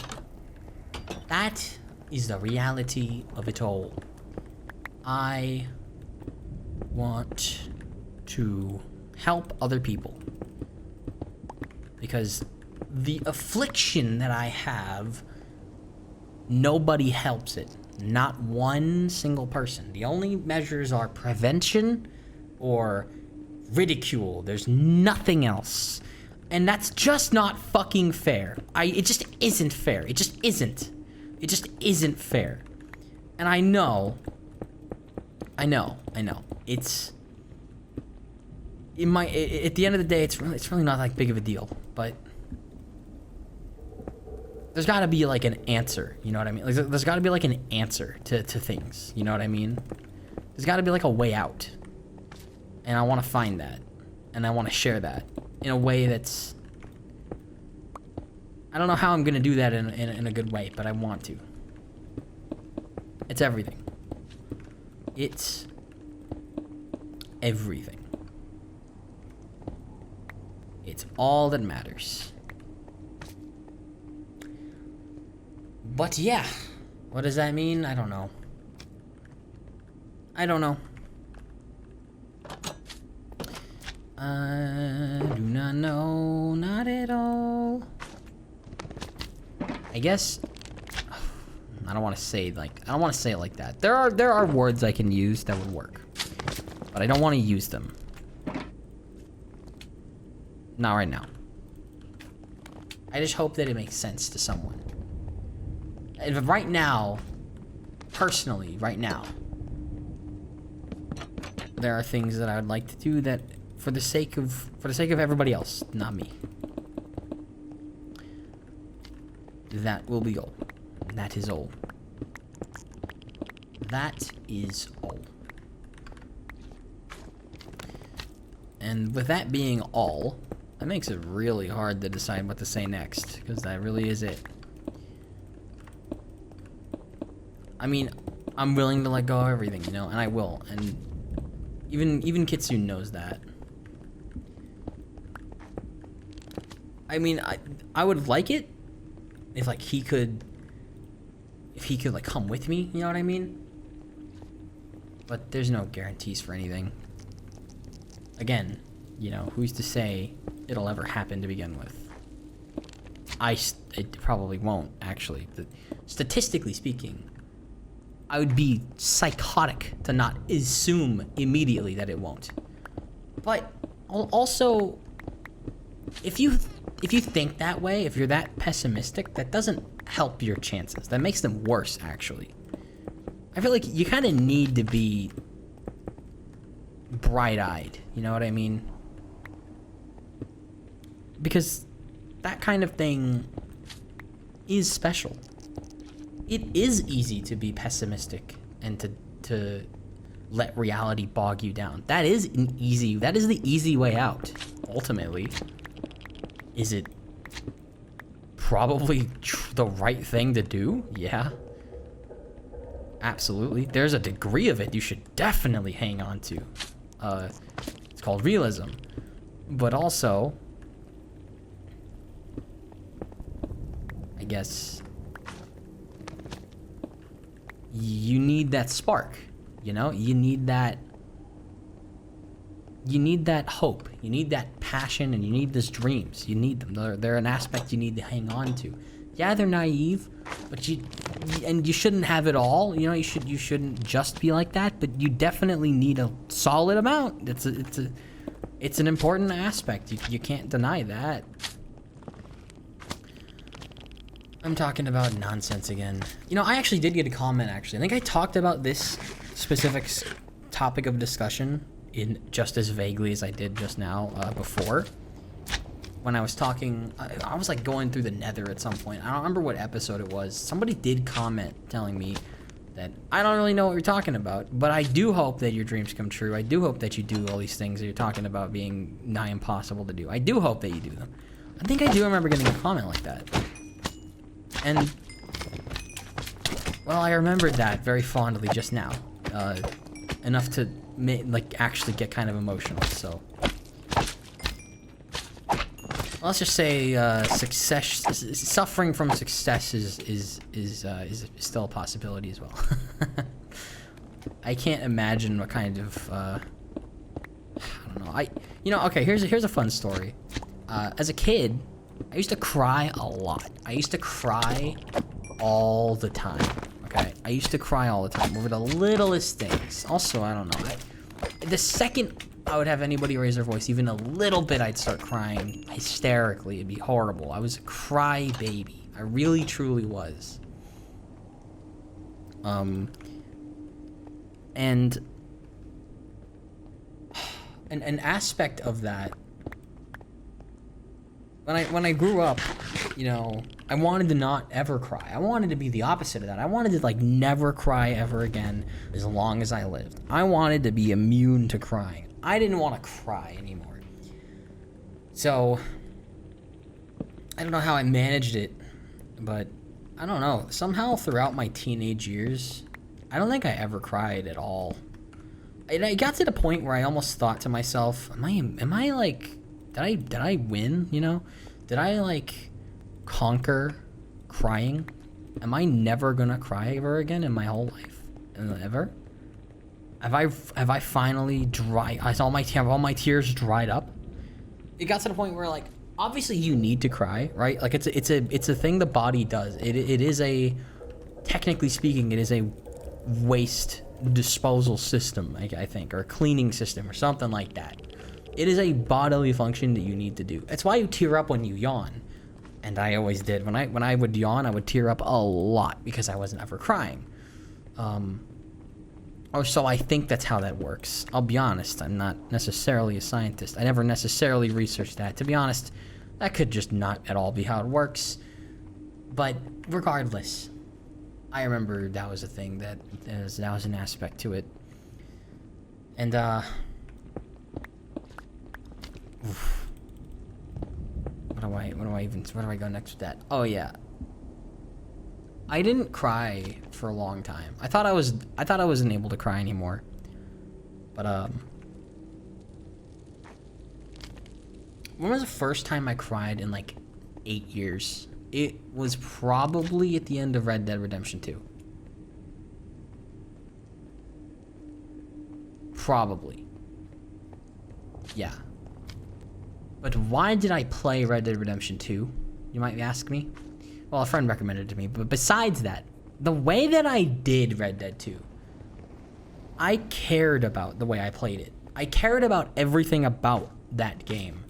That is the reality of it all. I want to help other people. Because the affliction that I have, nobody helps it. Not one single person. The only measures are prevention or ridicule. There's nothing else. And that's just not fucking fair. It just isn't fair. It just isn't. It just isn't fair. And I know. It's... at the end of the day, it's really not that big of a deal. But... there's gotta be, like, an answer. You know what I mean? Like, there's gotta be, like, an answer to things. You know what I mean? There's gotta be, like, a way out. And I want to find that. And I want to share that. In a way that's... I don't know how I'm gonna do that in a good way, but I want to. It's everything. It's... everything. It's all that matters. But yeah, what does that mean? I don't know. I don't know. I do not know, not at all. I guess I don't want to say it like that. There are words I can use that would work, but I don't want to use them. Not right now. I just hope that it makes sense to someone. And right now, personally, right now, there are things that I would like to do that for the sake of everybody else, not me. That will be all. That is all. That is all. And with that being all, that makes it really hard to decide what to say next, because that really is it. I mean, I'm willing to let go of everything, you know, and I will. And even Kitsune knows that. I mean, I would like it if like he could like come with me, you know what I mean? But there's no guarantees for anything. Again, you know, who's to say it'll ever happen to begin with? It probably won't, actually. Statistically speaking, I would be psychotic to not assume immediately that it won't. But also, if you think that way, if you're that pessimistic, that doesn't help your chances. That makes them worse, actually. I feel like you kind of need to be bright-eyed. You know what I mean? Because that kind of thing is special. It is easy to be pessimistic and to let reality bog you down. That is the easy way out, ultimately. Is it probably the right thing to do? Yeah. Absolutely. There's a degree of it you should definitely hang on to. It's called realism. But also, I guess, you need that spark, you know? You need that hope. You need that passion, and you need those dreams. You need them. They're an aspect you need to hang on to. Yeah, they're naive, but you shouldn't have it all. You know, you shouldn't just be like that, but you definitely need a solid amount. It's an important aspect. You can't deny that. I'm talking about nonsense again. You know, I actually did get a comment, actually. I think I talked about this specific topic of discussion in just as vaguely as I did just now before. When I was talking, I was like going through the nether at some point. I don't remember what episode it was. Somebody did comment telling me that I don't really know what you're talking about, but I do hope that your dreams come true. I do hope that you do all these things that you're talking about being nigh impossible to do. I do hope that you do them. I think I do remember getting a comment like that. And, well, I remembered that very fondly just now. Enough to, like, actually get kind of emotional, so. Let's just say, suffering from success is still a possibility as well. I can't imagine what kind of, I don't know, okay, here's a fun story. As a kid, I used to cry a lot. I used to cry all the time, okay? I used to cry all the time over the littlest things. Also, I don't know, the second I would have anybody raise their voice even a little bit, I'd start crying hysterically. It'd be horrible. I was a cry baby. I really, truly was. And an aspect of that, when I grew up, you know, I wanted to not ever cry. I wanted to be the opposite of that. I wanted to, like, never cry ever again as long as I lived. I wanted to be immune to crying. I didn't want to cry anymore. So, I don't know how I managed it, but I don't know. Somehow throughout my teenage years, I don't think I ever cried at all. And I got to the point where I almost thought to myself, am I like, did I win, you know? Did I, like, conquer crying? Am I never gonna cry ever again in my whole life? Ever? Have I finally have all my tears dried up? It got to the point where, like, obviously you need to cry, right? Like, it's a thing the body does. It is a, technically speaking, it is a waste disposal system, I think, or a cleaning system or something like that. It is a bodily function that you need to do. That's why you tear up when you yawn. And I always did. When I would yawn, I would tear up a lot because I wasn't ever crying. So I think that's how that works. I'll be honest, I'm not necessarily a scientist. I never necessarily researched that. To be honest, that could just not at all be how it works. But regardless, I remember that was a thing, that was an aspect to it. And, where do I go next with that? Oh yeah. I didn't cry for a long time. I thought I wasn't able to cry anymore. But when was the first time I cried in like 8 years? It was probably at the end of Red Dead Redemption 2. Probably. Yeah. But why did I play Red Dead Redemption 2? You might ask me. Well, a friend recommended it to me. But besides that, the way that I did Red Dead 2, I cared about the way I played it. I cared about everything about that game.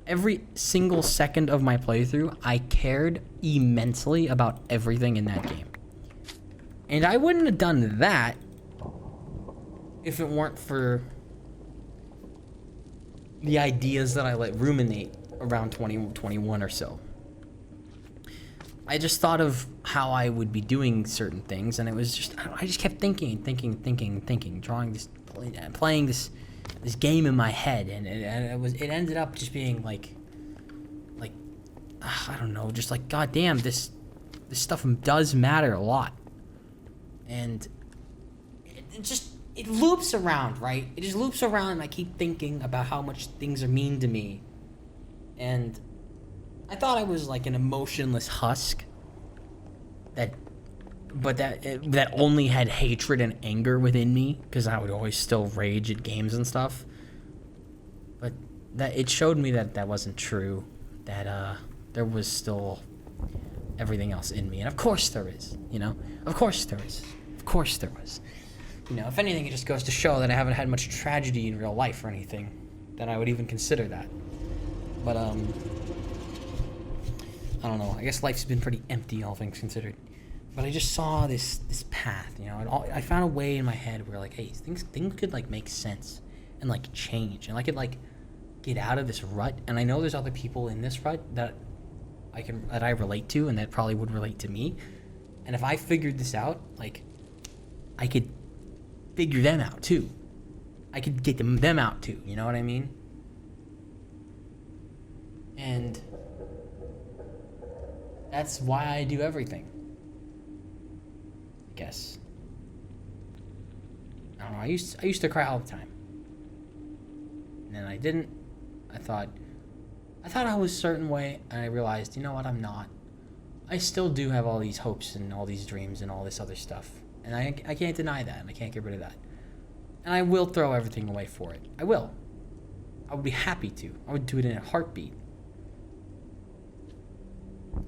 Every single second of my playthrough, I cared immensely about everything in that game. And I wouldn't have done that if it weren't for the ideas that I let ruminate around 2021 or so. I just thought of how I would be doing certain things, and it was just, I just kept thinking, drawing this, playing this game in my head, and it ended up just being like I don't know, just like, goddamn, this stuff does matter a lot, and it loops around, right? It just loops around, and I keep thinking about how much things are mean to me, and I thought I was like an emotionless husk that only had hatred and anger within me, because I would always still rage at games and stuff. But that it showed me that wasn't true. That there was still everything else in me, and of course there is. You know, of course there is. Of course there was. You know, if anything, it just goes to show that I haven't had much tragedy in real life or anything that I would even consider that. But I don't know. I guess life's been pretty empty, all things considered. But I just saw this path, you know, and I found a way in my head where, like, hey, things could, like, make sense and, like, change, and I could, like, get out of this rut. And I know there's other people in this rut that I relate to, and that probably would relate to me. And if I figured this out, like, I could figure them out too. I could get them out too. You know what I mean? And that's why I do everything, I guess. I don't know. I used to cry all the time, and then I didn't. I thought I was a certain way, and I realized, you know what, I'm not. I still do have all these hopes and all these dreams and all this other stuff, and I can't deny that, and I can't get rid of that. And I will throw everything away for it. I will. I would be happy to. I would do it in a heartbeat.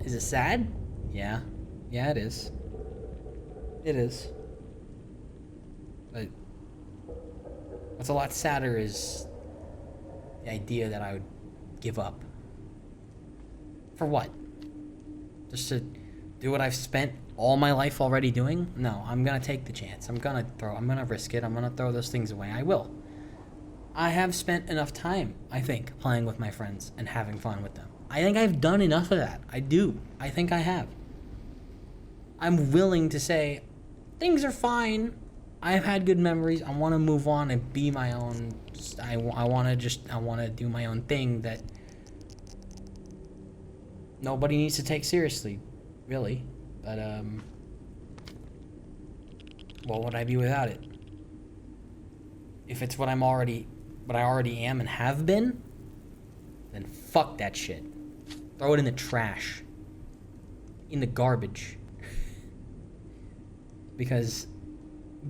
Is it sad? Yeah. Yeah, it is. It is. But what's a lot sadder is the idea that I would give up. For what? Just to do what I've spent all my life already doing? No, I'm gonna take the chance. I'm gonna risk it. I'm gonna throw those things away. I will. I have spent enough time, I think, playing with my friends and having fun with them. I think I've done enough of that. I do. I think I have. I'm willing to say, things are fine. I've had good memories. I want to move on and be my own. I want to do my own thing that nobody needs to take seriously, really. But, what would I be without it? If it's what I already am and have been, then fuck that shit. Throw it in the trash. In the garbage. Because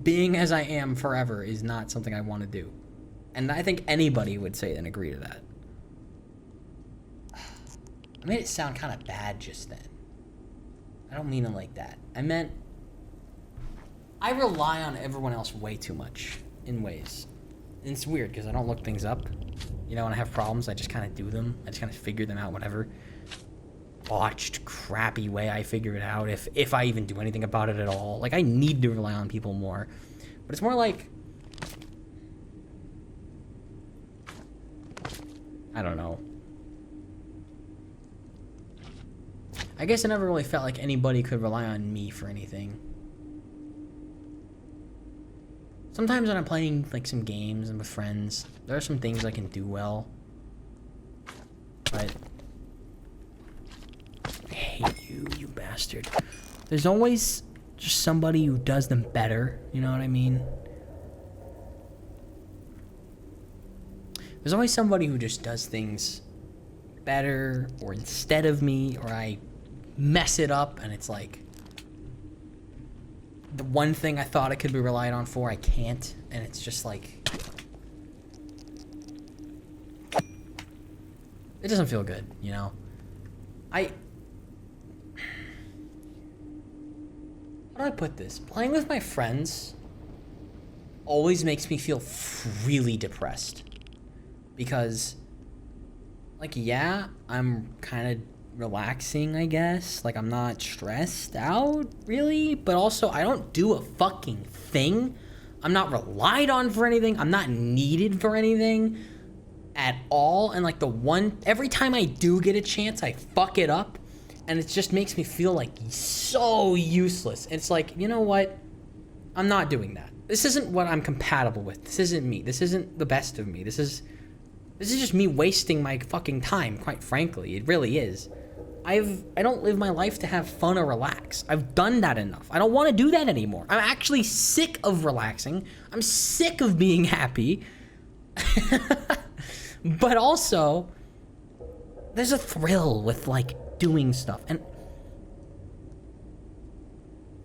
being as I am forever is not something I want to do. And I think anybody would say and agree to that. I made it sound kind of bad just then. I don't mean it like that. I meant I rely on everyone else way too much in ways. And it's weird because I don't look things up. You know, when I have problems, I just kind of do them. I just kind of figure them out, whatever. Botched, crappy way I figure it out, if I even do anything about it at all. Like, I need to rely on people more. But it's more like, I don't know. I guess I never really felt like anybody could rely on me for anything. Sometimes when I'm playing, like, some games and with friends, there are some things I can do well. But I hate you, you bastard. There's always just somebody who does them better, you know what I mean? There's always somebody who just does things better or instead of me, or I mess it up and it's like the one thing I thought I could be relied on for, I can't, and it's just like it doesn't feel good, you know? How do I put this? Playing with my friends always makes me feel really depressed. Because, like, yeah, I'm kind of relaxing, I guess. Like, I'm not stressed out, really. But also, I don't do a fucking thing. I'm not relied on for anything. I'm not needed for anything. at all. And like every time I do get a chance, I fuck it up. And it just makes me feel like so useless. And it's like, you know what? I'm not doing that. This isn't what I'm compatible with. This isn't me. This isn't the best of me. This is just me wasting my fucking time, quite frankly. It really is. I don't live my life to have fun or relax. I've done that enough. I don't want to do that anymore. I'm actually sick of relaxing. I'm sick of being happy. But also, there's a thrill with like doing stuff, and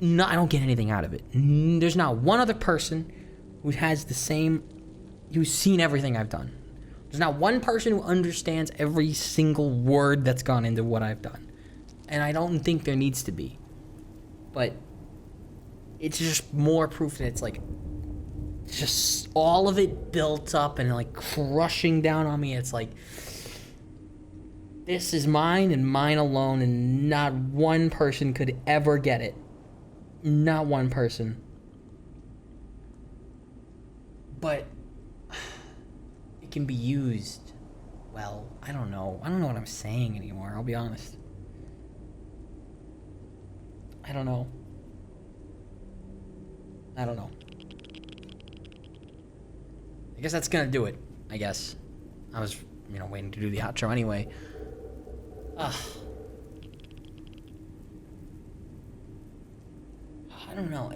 no, I don't get anything out of it. There's not one other person who has who's seen everything I've done. There's not one person who understands every single word that's gone into what I've done. And I don't think there needs to be. But it's just more proof that it's like, just all of it built up and like crushing down on me. It's like, this is mine and mine alone, and not one person could ever get it. Not one person. But it can be used well. I don't know what I'm saying anymore. I'll be honest. I don't know. I guess that's gonna do it. I guess. I was, waiting to do the outro anyway. I don't know.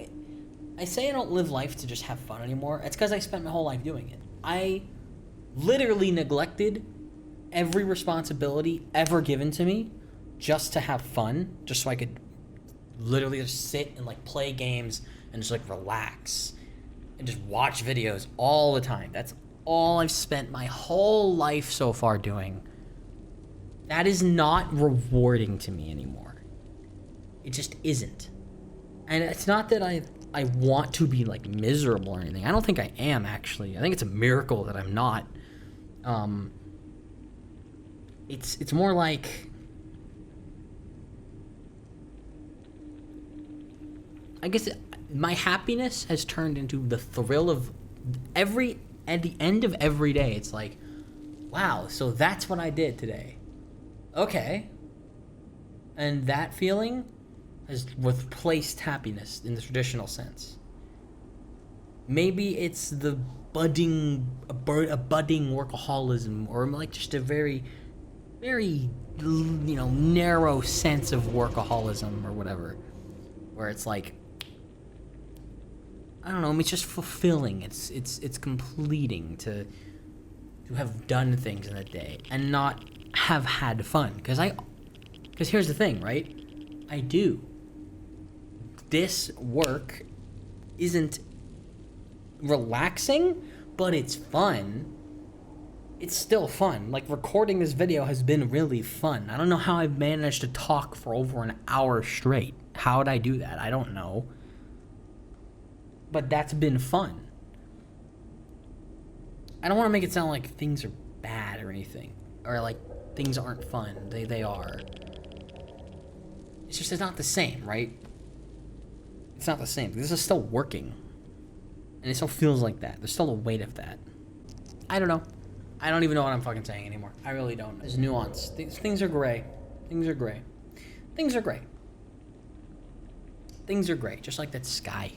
I say I don't live life to just have fun anymore. It's because I spent my whole life doing it. I literally neglected every responsibility ever given to me just to have fun, just so I could literally just sit and like play games and just like relax and just watch videos all the time. That's all I've spent my whole life so far doing. That is not rewarding to me anymore. It just isn't. And it's not that I want to be like miserable or anything. I don't think I am, actually. I think it's a miracle that I'm not. It's more like, I guess my happiness has turned into the thrill of at the end of every day. It's like, wow, so that's what I did today. Okay. And that feeling has replaced happiness in the traditional sense. Maybe it's the budding workaholism, or like just a very, very, narrow sense of workaholism or whatever, where it's like, I don't know, it's just fulfilling. It's completing to have done things in a day and not have had fun. Because here's the thing, right? I do. This work isn't relaxing, but it's fun. It's still fun. Like, recording this video has been really fun. I don't know how I've managed to talk for over an hour straight. How would I do that? I don't know. But that's been fun. I don't want to make it sound like things are bad or anything. Or like things aren't fun. They are. It's not the same, right? It's not the same. This is still working. And it still feels like that. There's still a weight of that. I don't know. I don't even know what I'm fucking saying anymore. I really don't. There's nuance. Things are gray. Things are gray. Things are gray. Things are gray. Just like that sky.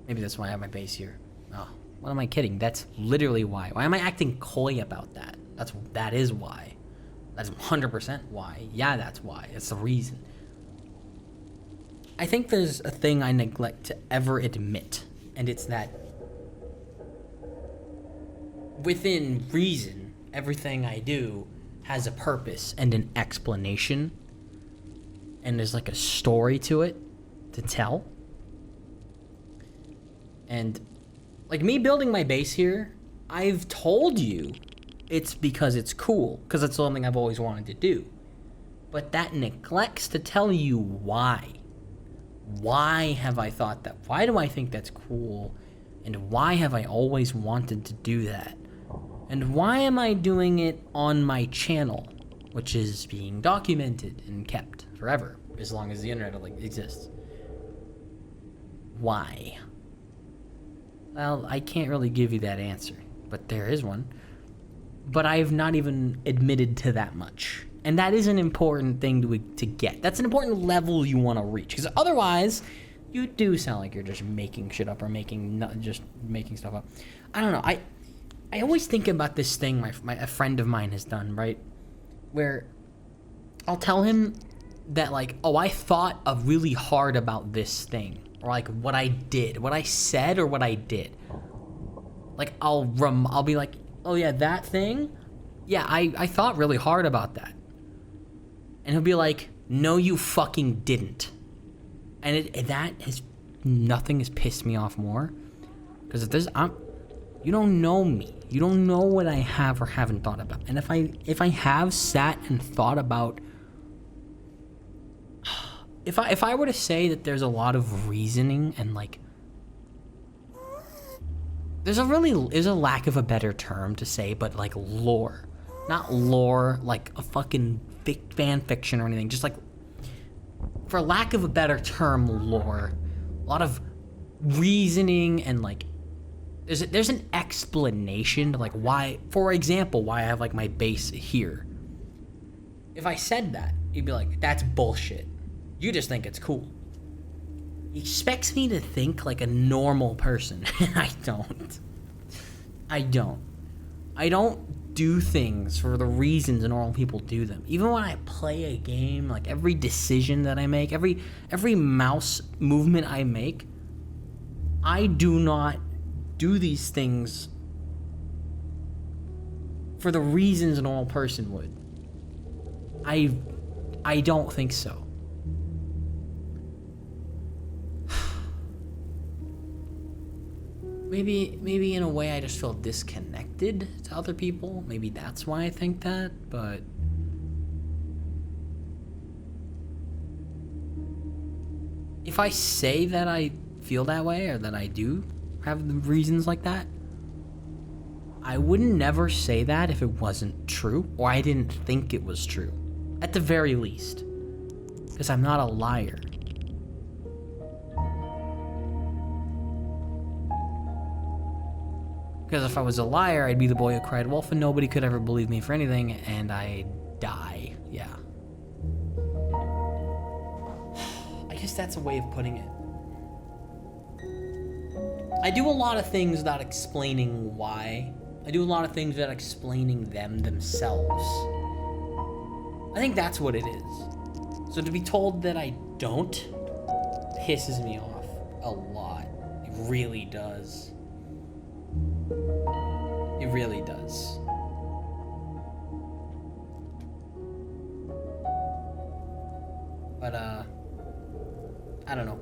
Maybe that's why I have my base here. Oh, what am I kidding? That's literally why. Why am I acting coy about that? That is why. That's 100% why. Yeah, that's why. That's the reason. I think there's a thing I neglect to ever admit, and it's that within reason, everything I do has a purpose and an explanation, and there's like a story to it to tell. And like me building my base here, I've told you it's because it's cool, because it's something I've always wanted to do. But that neglects to tell you why. Why have I thought that? Why do I think that's cool? And why have I always wanted to do that? And why am I doing it on my channel, which is being documented and kept forever, as long as the internet exists? Why? Well, I can't really give you that answer, but there is one. But I've not even admitted to that much. And that is an important thing to get. That's an important level you want to reach. Because otherwise, you do sound like you're just making shit up or just making stuff up. I don't know. I always think about this thing a friend of mine has done, right? Where I'll tell him that, like, oh, I thought really hard about this thing. Or, like, what I did. What I said or what I did. Like, I'll be like, oh, yeah, that thing? Yeah, I thought really hard about that. And he'll be like, no, you fucking didn't. And nothing has pissed me off more. Because you don't know me. You don't know what I have or haven't thought about. And if I have sat and thought about, if I were to say that there's a lot of reasoning and, like, there's a lack of a better term to say, but, like, lore. Not lore, like a fucking fan fiction or anything. Just, like, for lack of a better term, lore. A lot of reasoning and, like, there's an explanation to, like, why, for example, why I have, like, my base here. If I said that, you'd be like, that's bullshit. You just think it's cool. He expects me to think like a normal person. I don't. I don't do things for the reasons normal people do them. Even when I play a game, like, every decision that I make, every mouse movement I make, I do not do these things for the reasons a normal person would. I don't think so. Maybe in a way I just feel disconnected to other people. Maybe that's why I think that, but if I say that I feel that way or that I do have the reasons like that, I would never say that if it wasn't true or I didn't think it was true, at the very least, because I'm not a liar. Because if I was a liar, I'd be the boy who cried wolf and nobody could ever believe me for anything, and I'd die. Yeah. I guess that's a way of putting it. I do a lot of things without explaining why. I do a lot of things without explaining them themselves. I think that's what it is. So to be told that I don't pisses me off a lot. It really does. It really does. But, I don't know.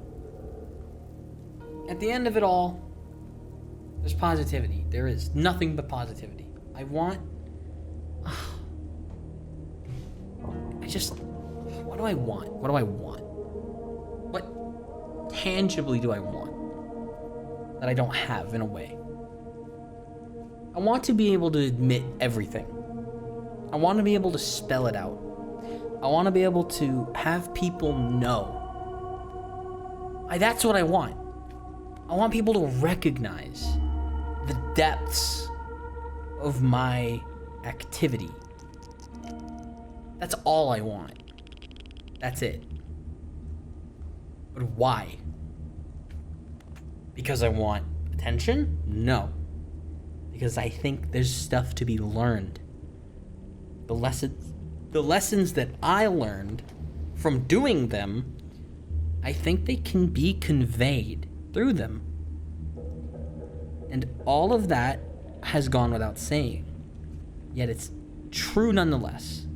At the end of it all, there's positivity. There is nothing but positivity. What do I want? What tangibly do I want that I don't have, in a way? I want to be able to admit everything. I want to be able to spell it out. I want to be able to have people know. That's what I want. I want people to recognize the depths of my activity. That's all I want. That's it. But why? Because I want attention? No. Because I think there's stuff to be learned. The lessons that I learned from doing them, I think they can be conveyed through them. And all of that has gone without saying. Yet it's true nonetheless.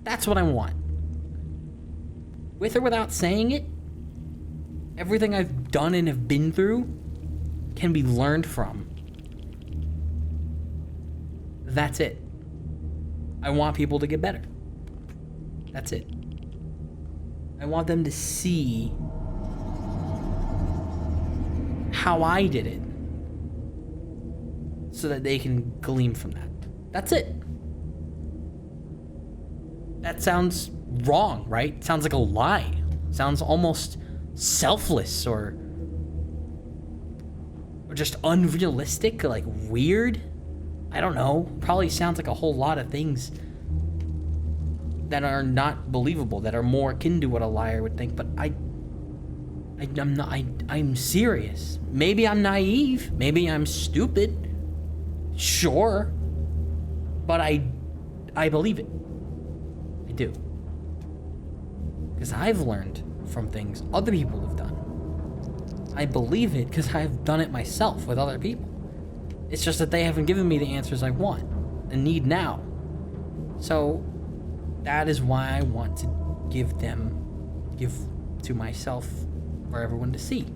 That's what I want. With or without saying it, everything I've done and have been through can be learned from. That's it. I want people to get better. That's it. I want them to see how I did it so that they can glean from that. That's it. That sounds wrong, right? Sounds like a lie. Sounds almost selfless or just unrealistic, like weird. I don't know, probably sounds like a whole lot of things that are not believable, that are more akin to what a liar would think, but I'm serious. Maybe I'm naive, maybe I'm stupid, sure, but I believe it. I do. Because I've learned from things other people have done. I believe it because I've done it myself with other people. It's just that they haven't given me the answers I want and need now. So that is why I want to give to myself for everyone to see.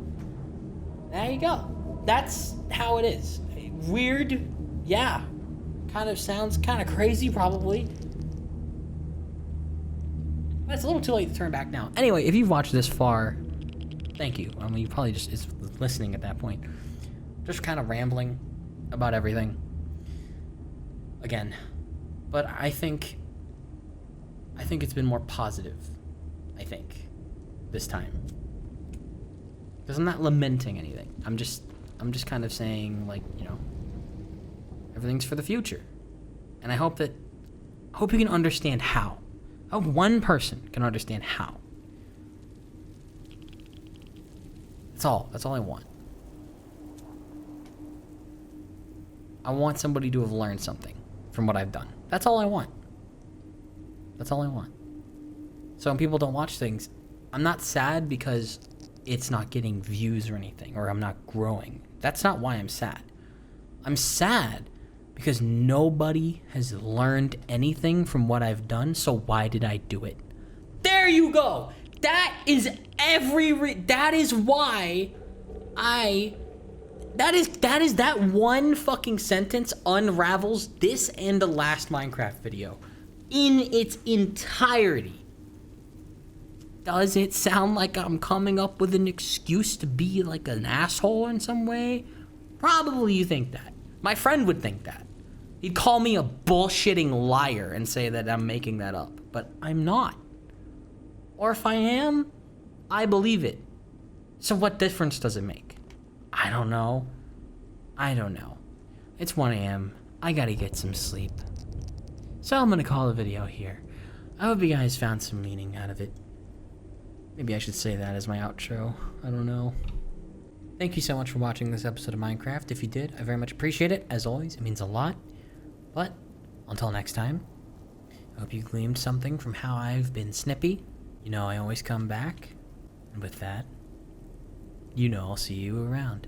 There you go. That's how it is. Weird, yeah. Kind of sounds kind of crazy, probably. But it's a little too late to turn back now. Anyway, if you've watched this far, thank you. I mean, you probably just is listening at that point. Just kind of rambling about everything. Again. But I think it's been more positive. I think. This time. Because I'm not lamenting anything. I'm just kind of saying, like, you know, everything's for the future. And I hope you can understand how. I hope one person can understand how. That's all I want. I want somebody to have learned something from what I've done. That's all I want. That's all I want. So when people don't watch things, I'm not sad because it's not getting views or anything, or I'm not growing. That's not why I'm sad. I'm sad because nobody has learned anything from what I've done, so why did I do it? There you go! That is why that one fucking sentence unravels this and the last Minecraft video in its entirety. Does it sound like I'm coming up with an excuse to be like an asshole in some way? Probably you think that. My friend would think that. He'd call me a bullshitting liar and say that I'm making that up, but I'm not. Or if I am, I believe it. So what difference does it make? I don't know. It's 1 a.m. I gotta get some sleep. So I'm gonna call the video here. I hope you guys found some meaning out of it. Maybe I should say that as my outro. I don't know. Thank you so much for watching this episode of Minecraft. If you did, I very much appreciate it. As always, it means a lot. But until next time, I hope you gleaned something from how I've been snippy. You know I always come back. And with that, you know I'll see you around.